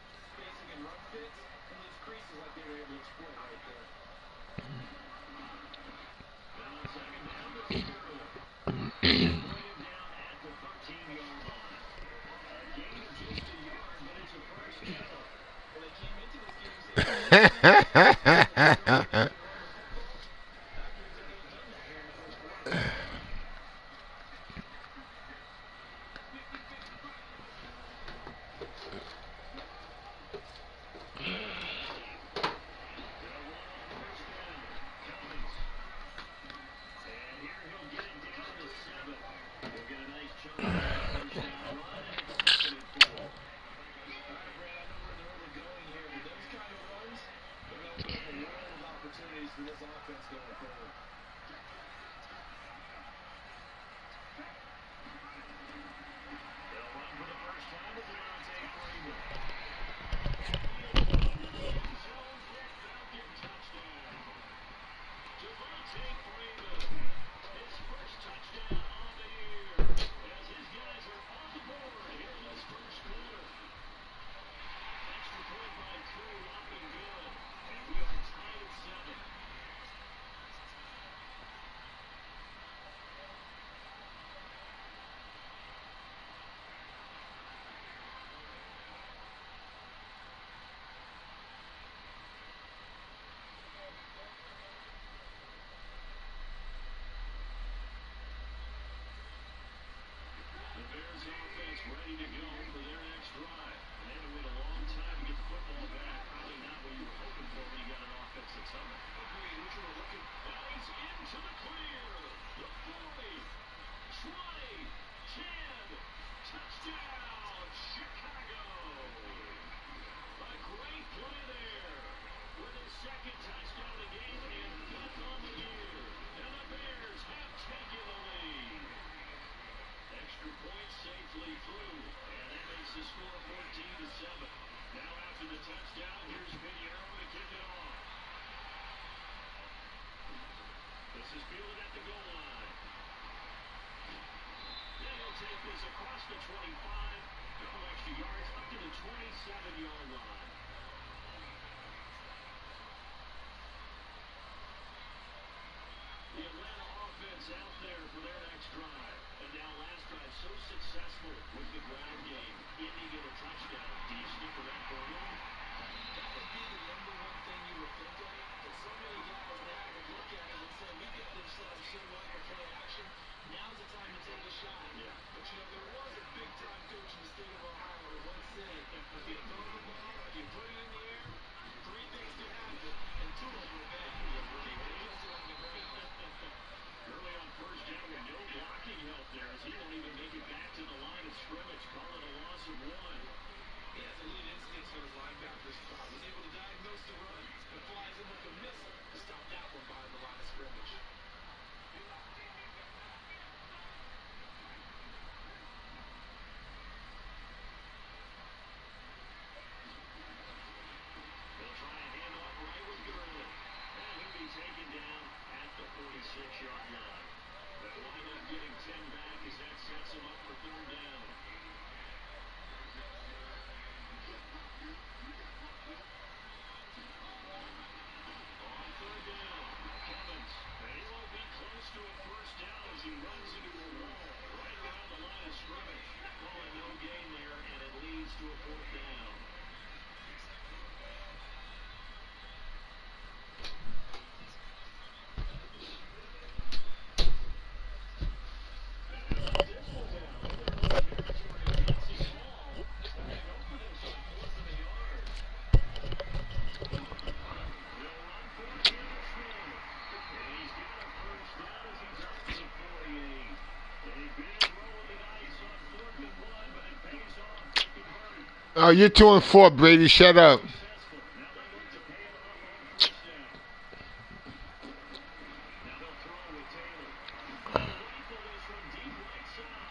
Oh, you're 2-4, Brady. Shut up.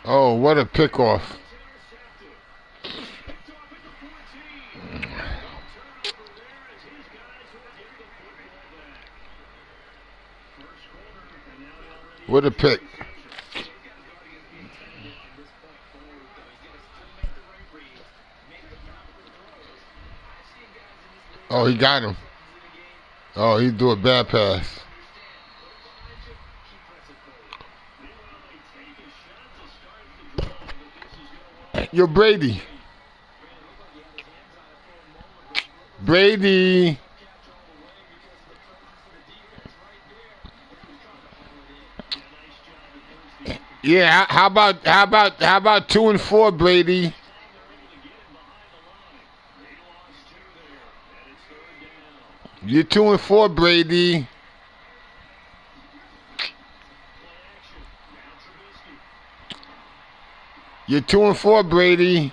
Oh, what a pickoff. What a pick. Oh, he got him. Oh, he threw a bad pass. Yo, Brady. Brady. Yeah, how about 2-4, Brady? You're 2-4, Brady. You're 2-4, Brady.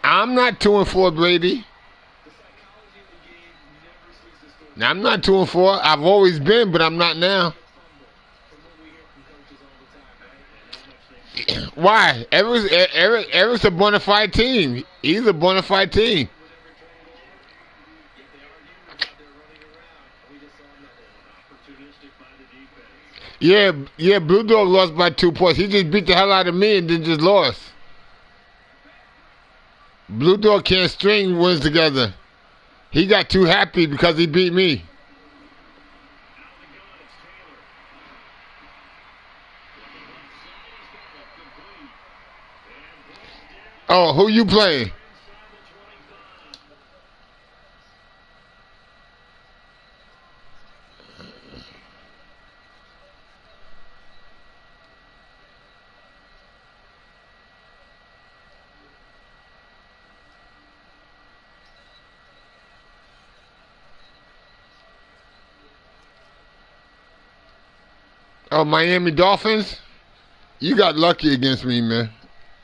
I'm not 2-4, Brady. Now, I'm not 2-4. I've always been, but I'm not now. Why? Eric's a bona fide team. He's a bona fide team. Yeah, Blue Dog lost by 2 points. He just beat the hell out of me and then just lost. Blue Dog can't string wins together. He got too happy because he beat me. Oh, who you playing? Oh, Miami Dolphins? You got lucky against me, man.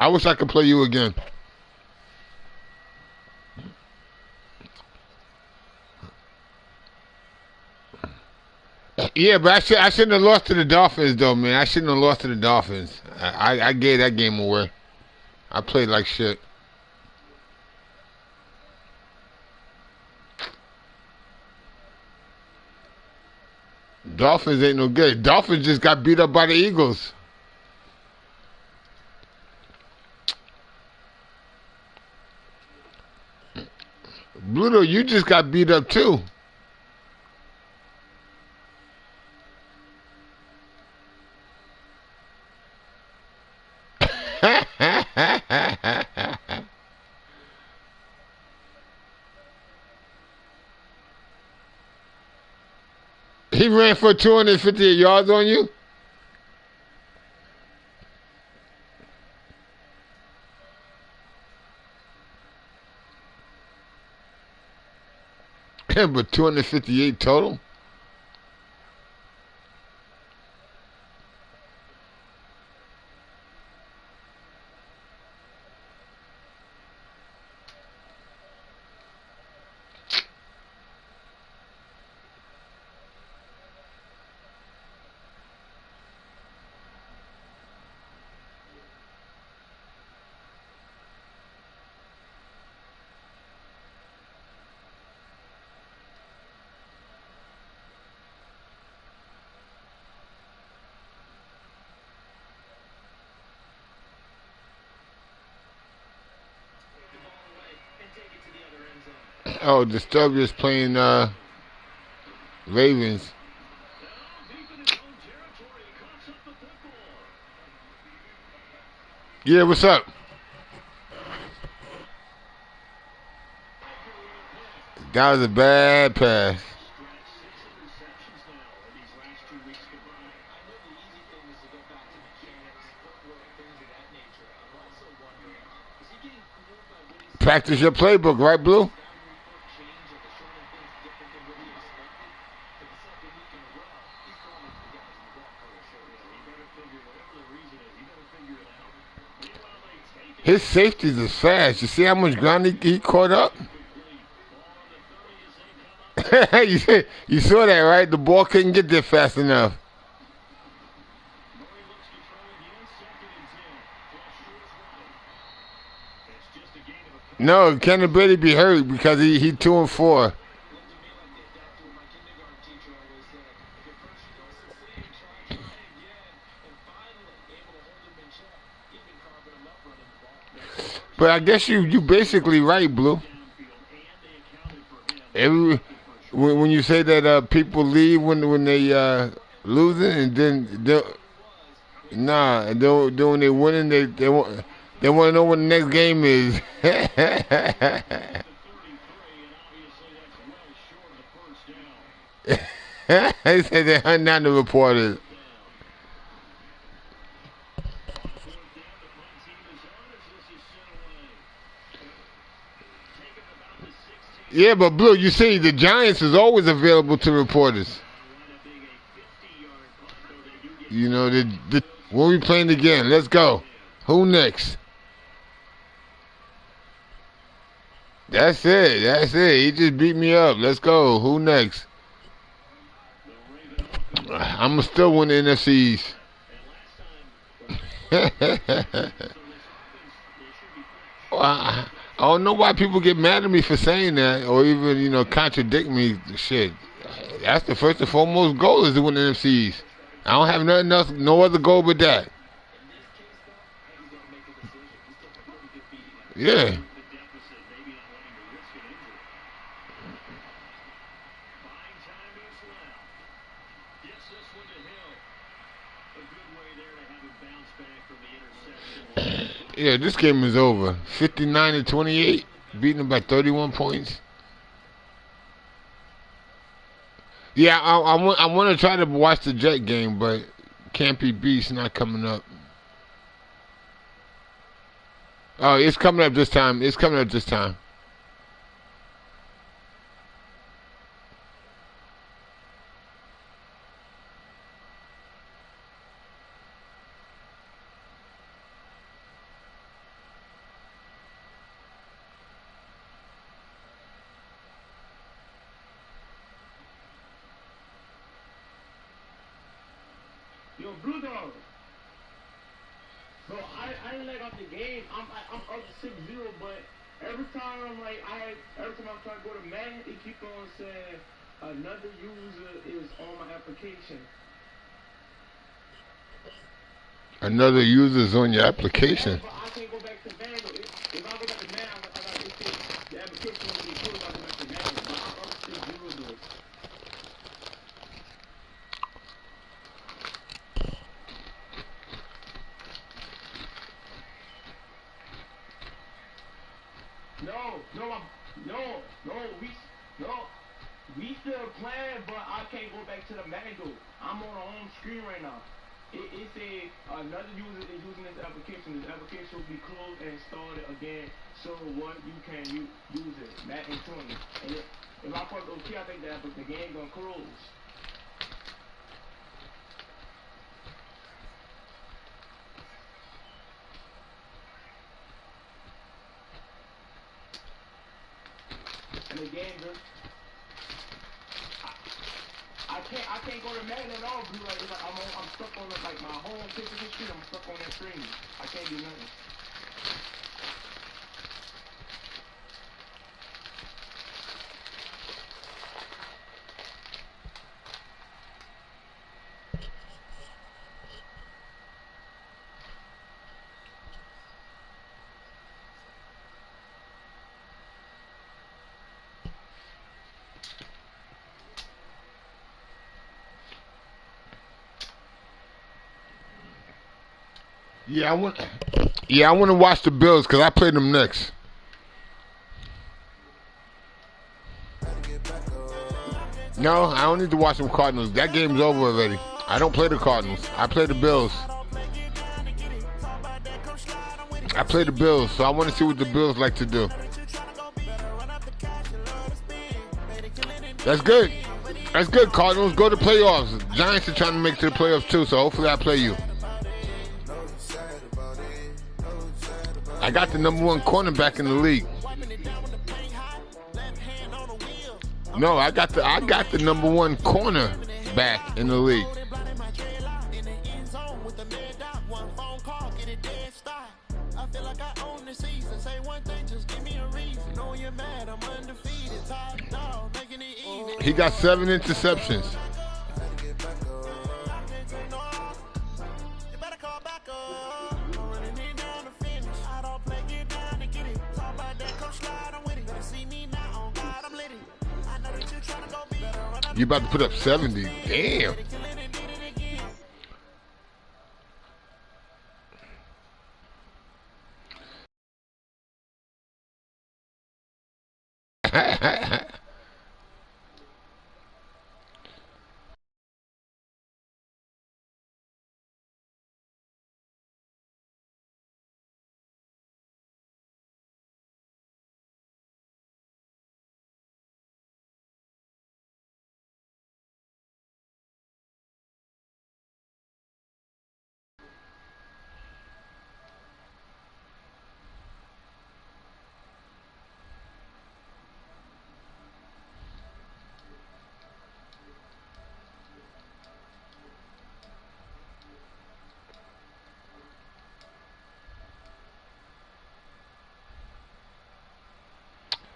I wish I could play you again. Yeah, but I shouldn't have lost to the Dolphins though, man. I shouldn't have lost to the Dolphins. I gave that game away. I played like shit. Dolphins ain't no good. Dolphins just got beat up by the Eagles. Bluto, you just got beat up too. He ran for 258 yards on you? But 258 total? Oh, Disturbius playing Ravens. Yeah, what's up? That was a bad pass. Practice your playbook, right, Blue? His safeties is fast. You see how much ground he caught up? you saw that, right? The ball couldn't get there fast enough. No, can Brady be hurt because he 2-4. But I guess you basically right, Blue. When you say that people leave when they losing and then and then when they winning they want to know what the next game is. They said they hunt down the reporters. Yeah, but Blue, you see, the Giants is always available to reporters. You know, when we playing again, let's go. Who next? That's it. He just beat me up. Let's go. Who next? I'm going to still win the NFCs. I don't know why people get mad at me for saying that or even, contradict me. Shit. That's the first and foremost goal is to win the NFCs. I don't have nothing else, no other goal but that. Yeah. Yeah, this game is over. 59-28, beating them by 31 points. Yeah, I want to try to watch the Jet game, but Campy Beast not coming up. Oh, it's coming up this time. Blue Dog. Bro, I ain't let off the game. I'm up 6-0, but every time I'm trying to go to Madden, it keep on saying another user is on my application. Another user's on your application. Yeah, but I can't go back to Madden. If I go back to Madden, the application will be closed. I go back to Madden, but I'm up 6-0 though. We still playing, but I can't go back to the Madden. I'm on the home screen right now. It said another user is using this application. This application will be closed and started again. So what you can use it, Madden 20. And if I press OK, I think that the game gonna close. And the game just I can't go to Madden at all, bro. Like, I'm stuck on like my whole picture history. I'm stuck on that screen. I can't do nothing. Yeah, I want to watch the Bills because I play them next. No, I don't need to watch them Cardinals. That game's over already. I don't play the Cardinals. I play the Bills. I play the Bills, so I want to see what the Bills like to do. That's good. That's good, Cardinals. Go to playoffs. Giants are trying to make it to the playoffs too, so hopefully I play you. I got the #1 cornerback in the league. No, I got the #1 cornerback in the league. He got 7 interceptions. You about to put up 70. Damn.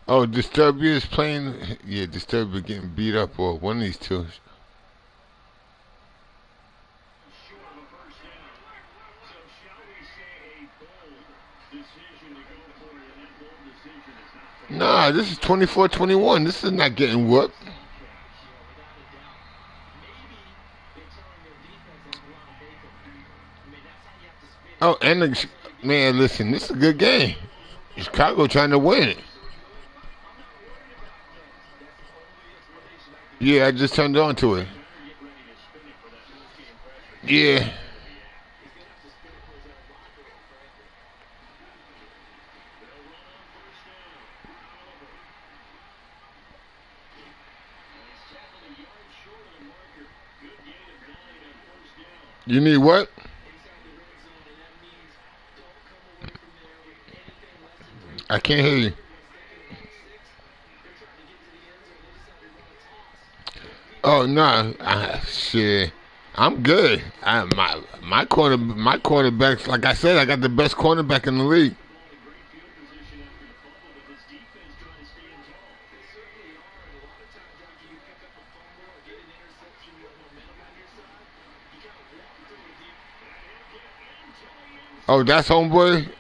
Oh, Disturbia is playing. Yeah, Disturbia getting beat up, or one of these two. Nah, this is 24-21. This is not getting whooped. Oh, and man, listen, this is a good game. Chicago trying to win it. Yeah, I just turned on to it. Yeah. You need what? I can't hear you. Oh, no. Shit. I'm good. My cornerbacks, like I said, I got the best cornerback in the league. Oh, that's homeboy.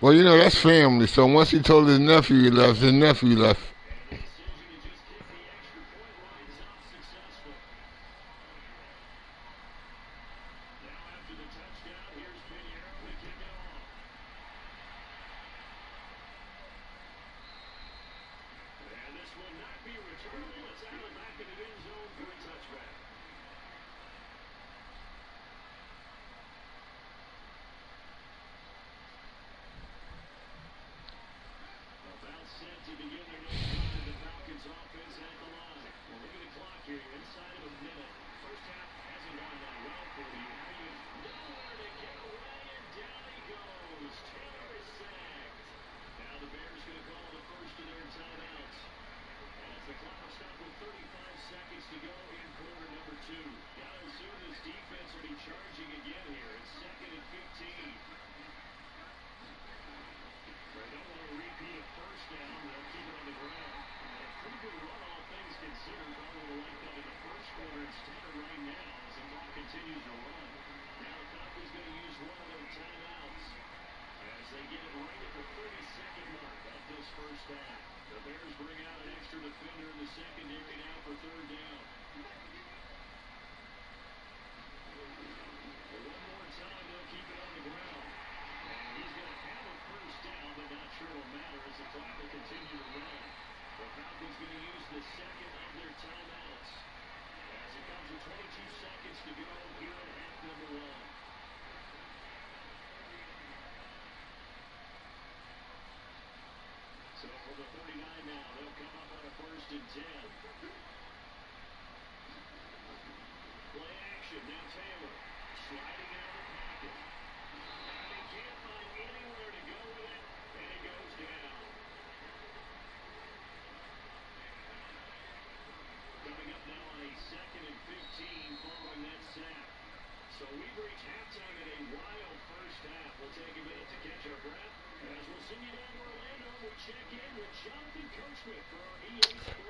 Well, you know, that's family. So once he told his nephew he left, his nephew left.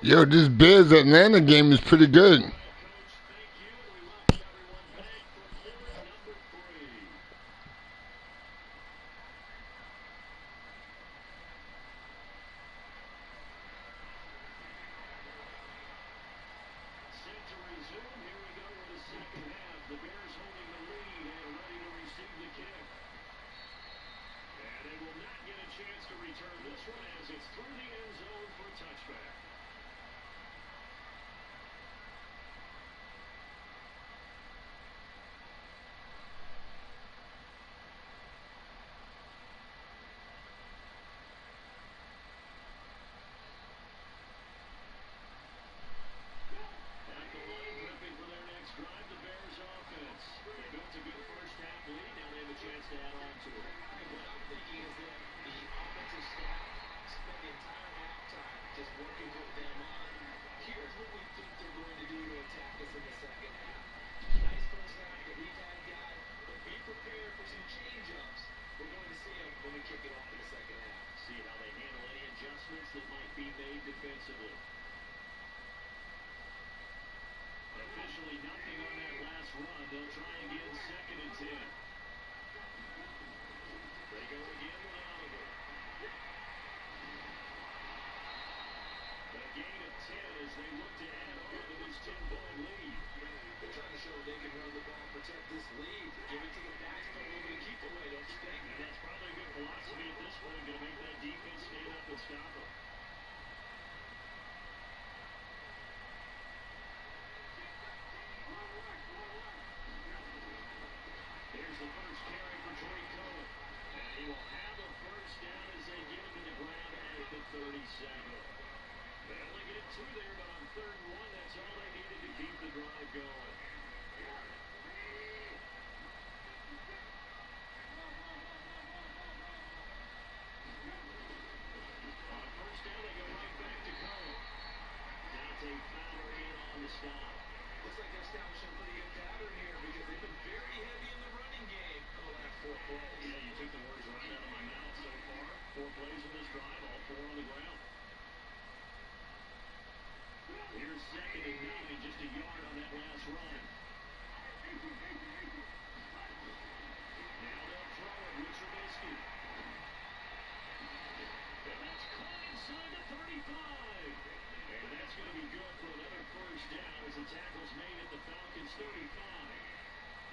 Yo, this Bears Atlanta game is pretty good. 4 on the ground. Here's 2nd and 9, just a yard on that last run. Now they'll throw it with Trubisky. And that's caught inside the 35. And that's going to be good for another first down as the tackle's made at the Falcons' 35.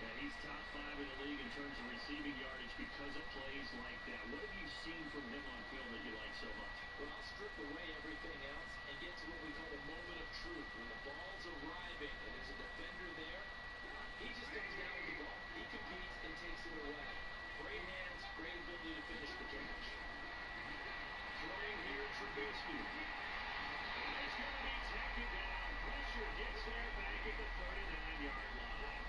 Yeah, he's top 5 in the league in terms of receiving yardage because of plays like that. What have you seen from him on field that you like so much? Well, strip away everything else and get to what we call the moment of truth. When the ball's arriving and there's a defender there, he just comes down with the ball. He competes and takes it away. Great hands, great ability to finish the catch. Throwing here, Trubisky. And it's going to be taken down. Pressure gets there back at the 39-yard line.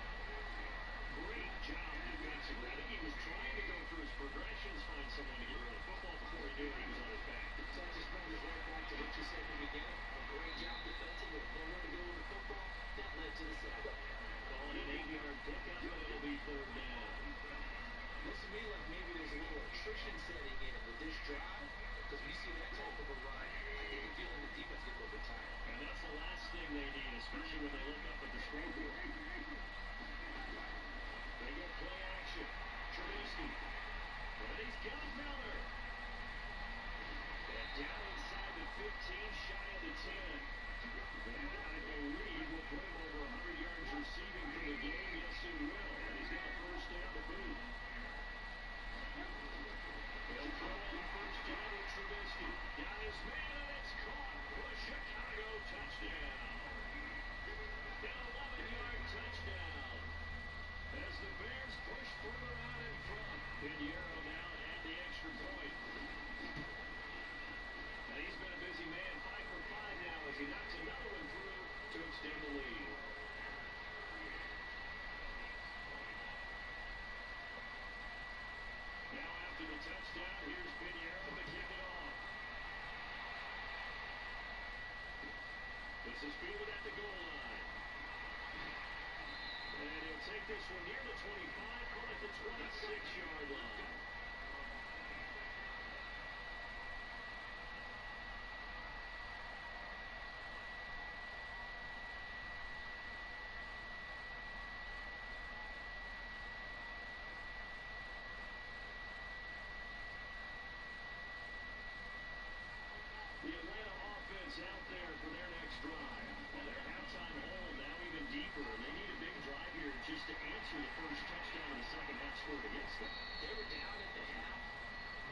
Great job defensively. I think he was trying to go through his progressions, find someone to get rid of the football before he knew it. He was on his back. So I just bring this right back to what you said in the beginning. A great job defensively. Nowhere to go with the football. That led to the sack. Calling an 8-yard pickup, and it'll be 3rd down. Looks to me like maybe there's a little attrition setting in with this drive. Because when you see that type of a run, I get the feeling the defense gets a little bit tired. And that's the last thing they need, especially when they look up at the scoreboard. They get play action. Trubisky. But he's got Miller. And down inside the 15, shy of the 10. That, I believe, will put him over 100 yards receiving for the game. Yes, it will. And he's got a first down to boot. They'll throw on first down with Trubisky. Got his man, and it's caught for a Chicago touchdown. An 11-yard touchdown. As the Bears push further out in front. Pinheiro now had the extra point. And he's been a busy man, 5 for 5 now as he knocks another one through to extend the lead. Now after the touchdown, here's Pinheiro to kick it off. This is fielded at the goal line. And he'll take this one near the 25, call it the 26-yard line. The Atlanta offense out there for their next drive. And their halftime hole now even deeper. And they need a big drive here just to answer the first touchdown in the second half scored against them. They were down at the half.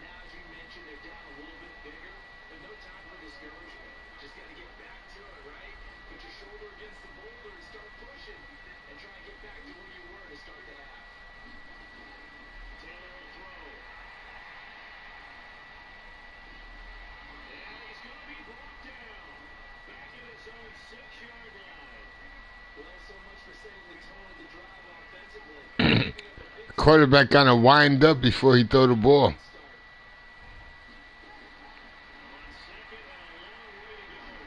Now, as you mentioned, they're down a little bit bigger. But no time for discouragement. Just got to get back to it, right? Put your shoulder against the boulder and start pushing. And try and get back to where you were to start the half. Taylor will throw. And he's going to be brought down. Back in his own 6-yard line. Well, so much for setting the tone of the drive offensively. Quarterback kind of wind up before he throw the ball. On 2nd and a long way to go.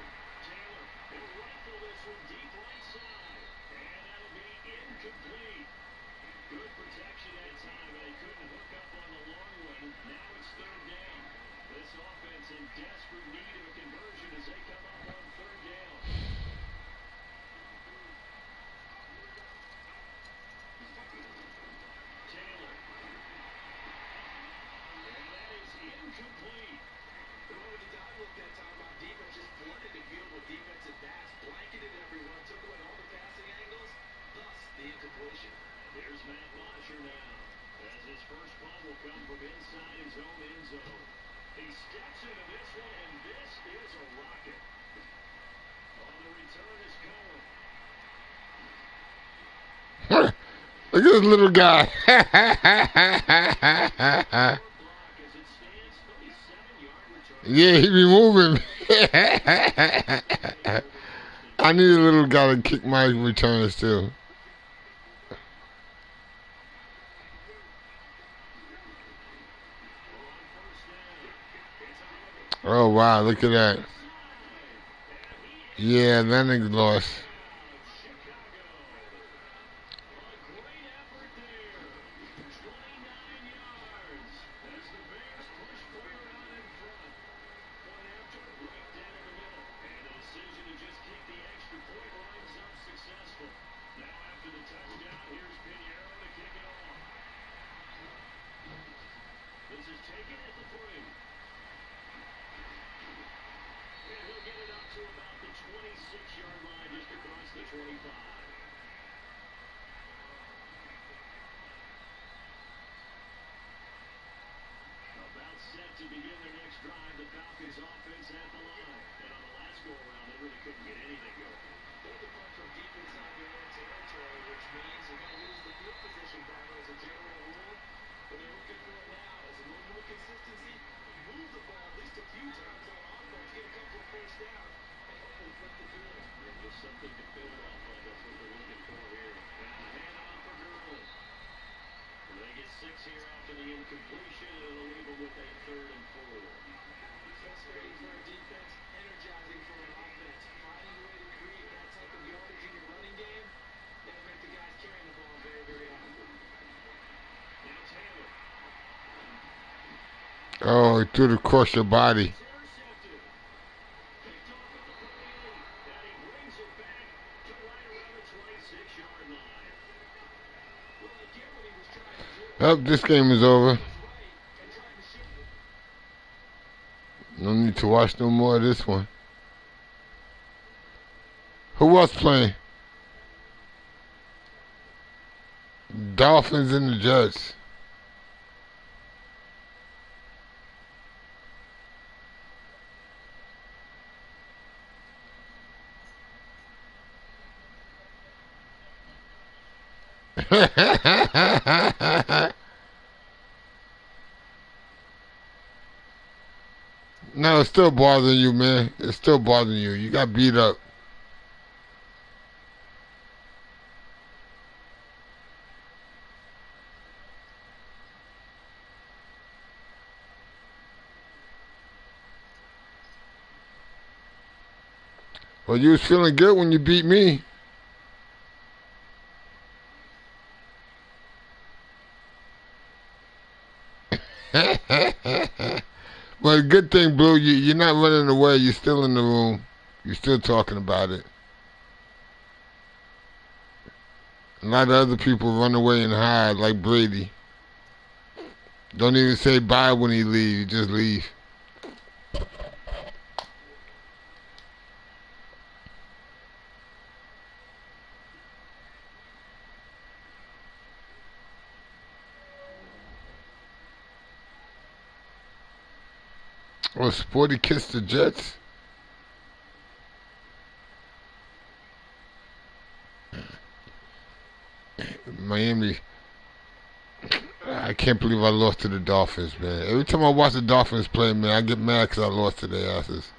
Taylor will rifle this one deep right side. And that'll be incomplete. Good protection that time, but they couldn't hook up on the long one. Now it's 3rd down. This offense in desperate need of a conversion as they come up on 3rd down. Taylor. And that is incomplete. Well, when you dive look that time on defense, just flooded the field with defensive backs, blanketed everyone, took away all the passing angles, thus the incompletion. Here's Matt Mosher now, as his first punt will come from inside his own end zone. He steps into this one, and this is a rocket. On the return is Cohen. Look at this little guy. Block as it stands, 37-yard return. Yeah, he be moving. I need a little guy to kick my returns too. Oh wow, look at that. Yeah, that nigga lost. About set to begin their next drive, the Falcons offense at the line. And on the last go-around, they really couldn't get anything going. They can punch from deep inside their own territory, which means they're going to lose the field position battle as a general rule. What they're looking for now is a little more consistency, move the ball at least a few times on offense, get a couple of first downs, and hopefully flip the field. And just something to build off of. That's what they're looking for here. Now a handoff for Gurley. They get 6 here after the incompletion, and it'll leave them with a 3rd and 4. Frustrating for a defense, energizing for an offense. Finding a way to create that type of yardage in your running game, that'll make the guys carrying the ball very, very happy. Now Taylor. Oh, he threw it across your body. Intercepted. Picked off at the 38. And he brings it back to right around the 26-yard line. Well, I get what he was trying to do. Oh, this game is over. Right, and trying to shoot. No need to watch no more of this one. Who else playing? Dolphins and the Jets. No, it's still bothering you, man. It's still bothering you. You got beat up. Well, you was feeling good when you beat me. Well, good thing, Blue, you're not running away. You're still in the room. You're still talking about it. A lot of other people run away and hide, like Brady. Don't even say bye when he leaves. You just leave. Oh, Sporty kissed the Jets. Miami. I can't believe I lost to the Dolphins, man. Every time I watch the Dolphins play, man, I get mad because I lost to their asses.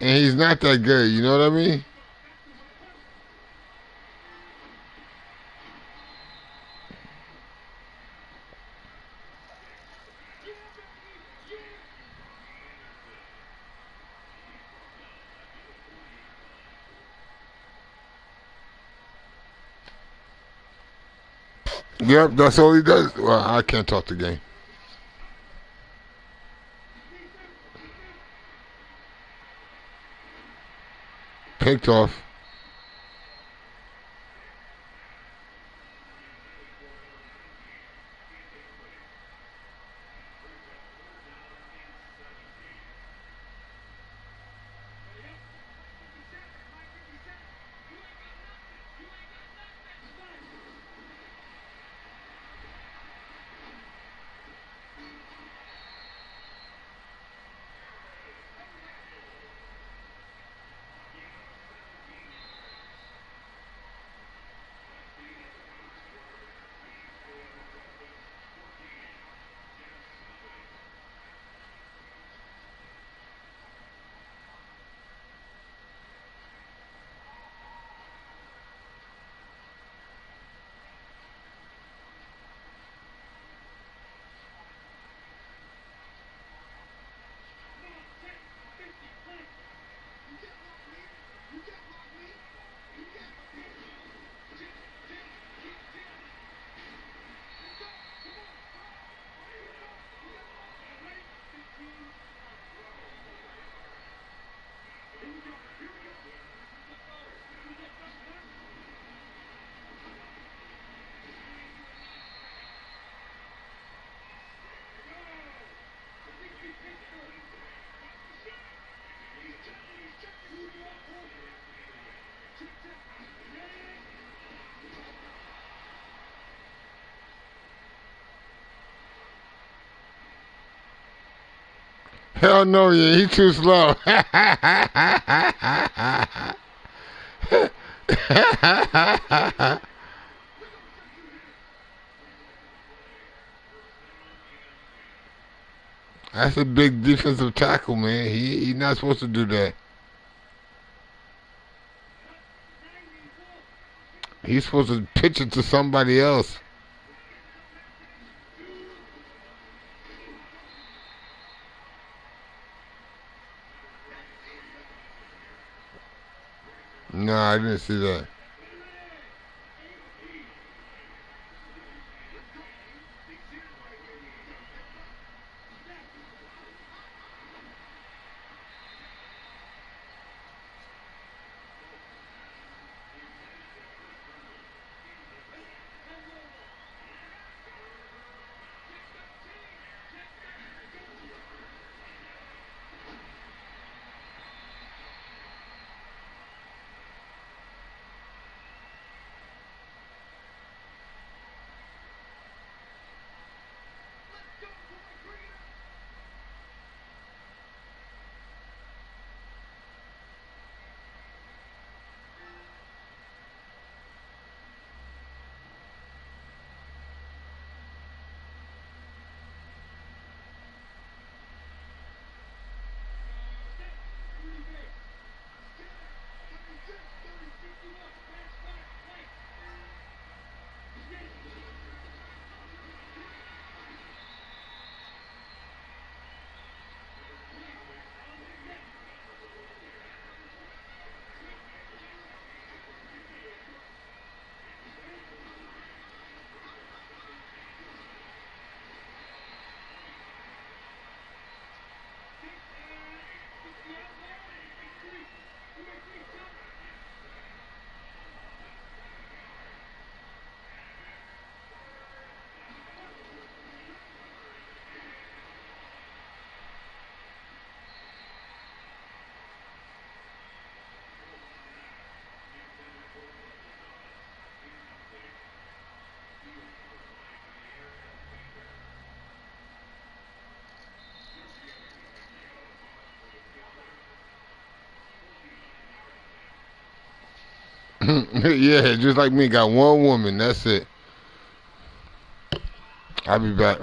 And he's not that good, you know what I mean? Yep, that's all he does. Well, I can't talk the game. Picked off. Hell no, yeah, he too slow. That's a big defensive tackle, man. He's not supposed to do that. He's supposed to pitch it to somebody else. No, I didn't see that. Yeah, just like me, got one woman. That's it. I'll be back.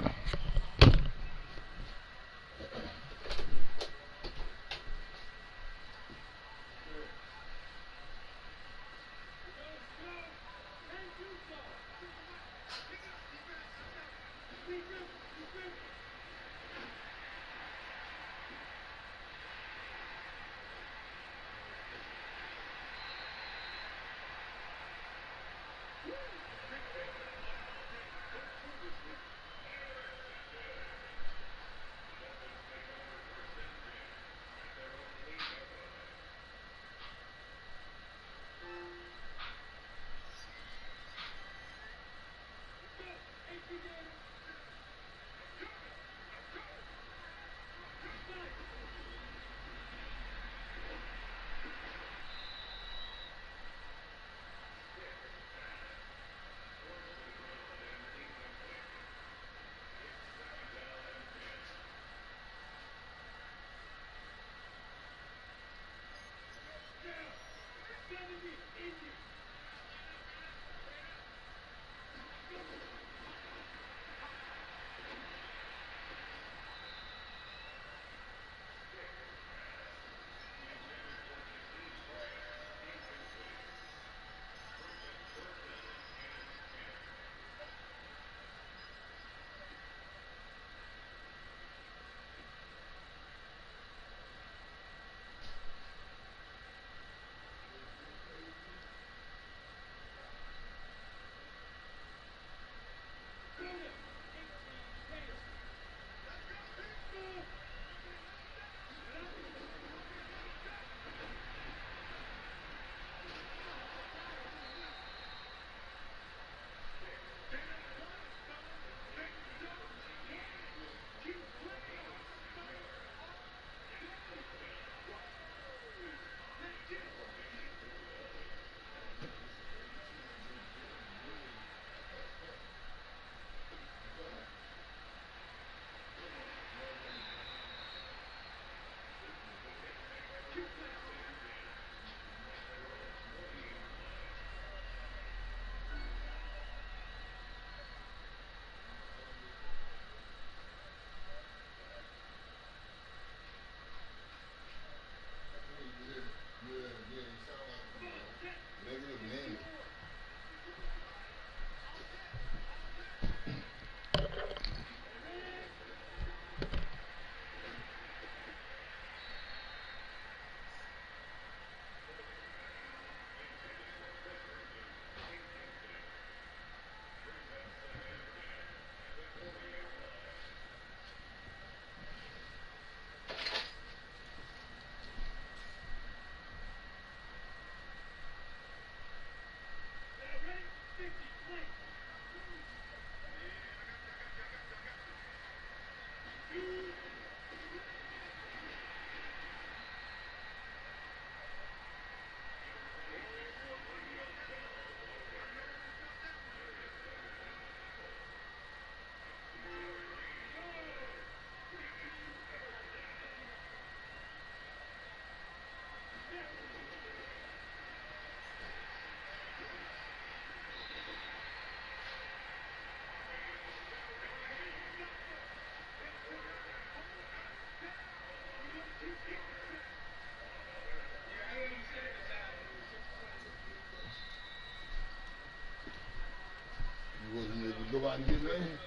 wasn't able to go out and get nothing.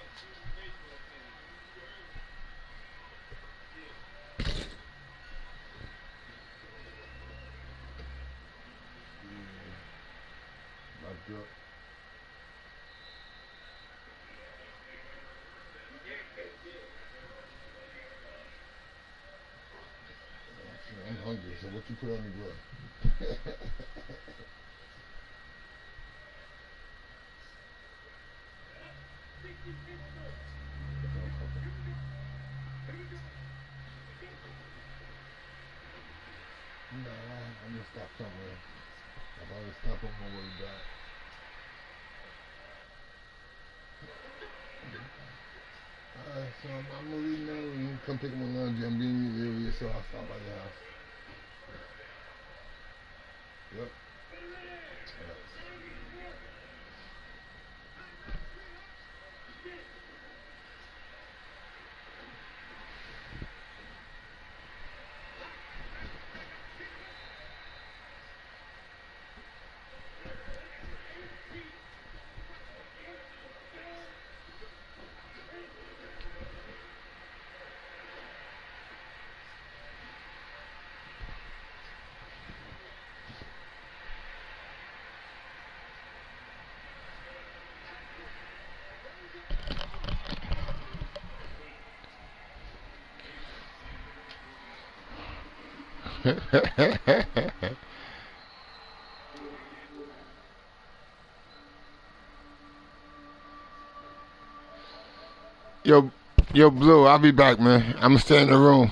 Locked up. I'm hungry, so what you put on the grill? No, I'm gonna stop somewhere. I've already stopped on my way back. So I'm gonna leave now and come pick up my lunch. I'm being in the area, so I'll stop by the house. Yep. Yo, Blue, I'll be back, man. I'm gonna stay in the room.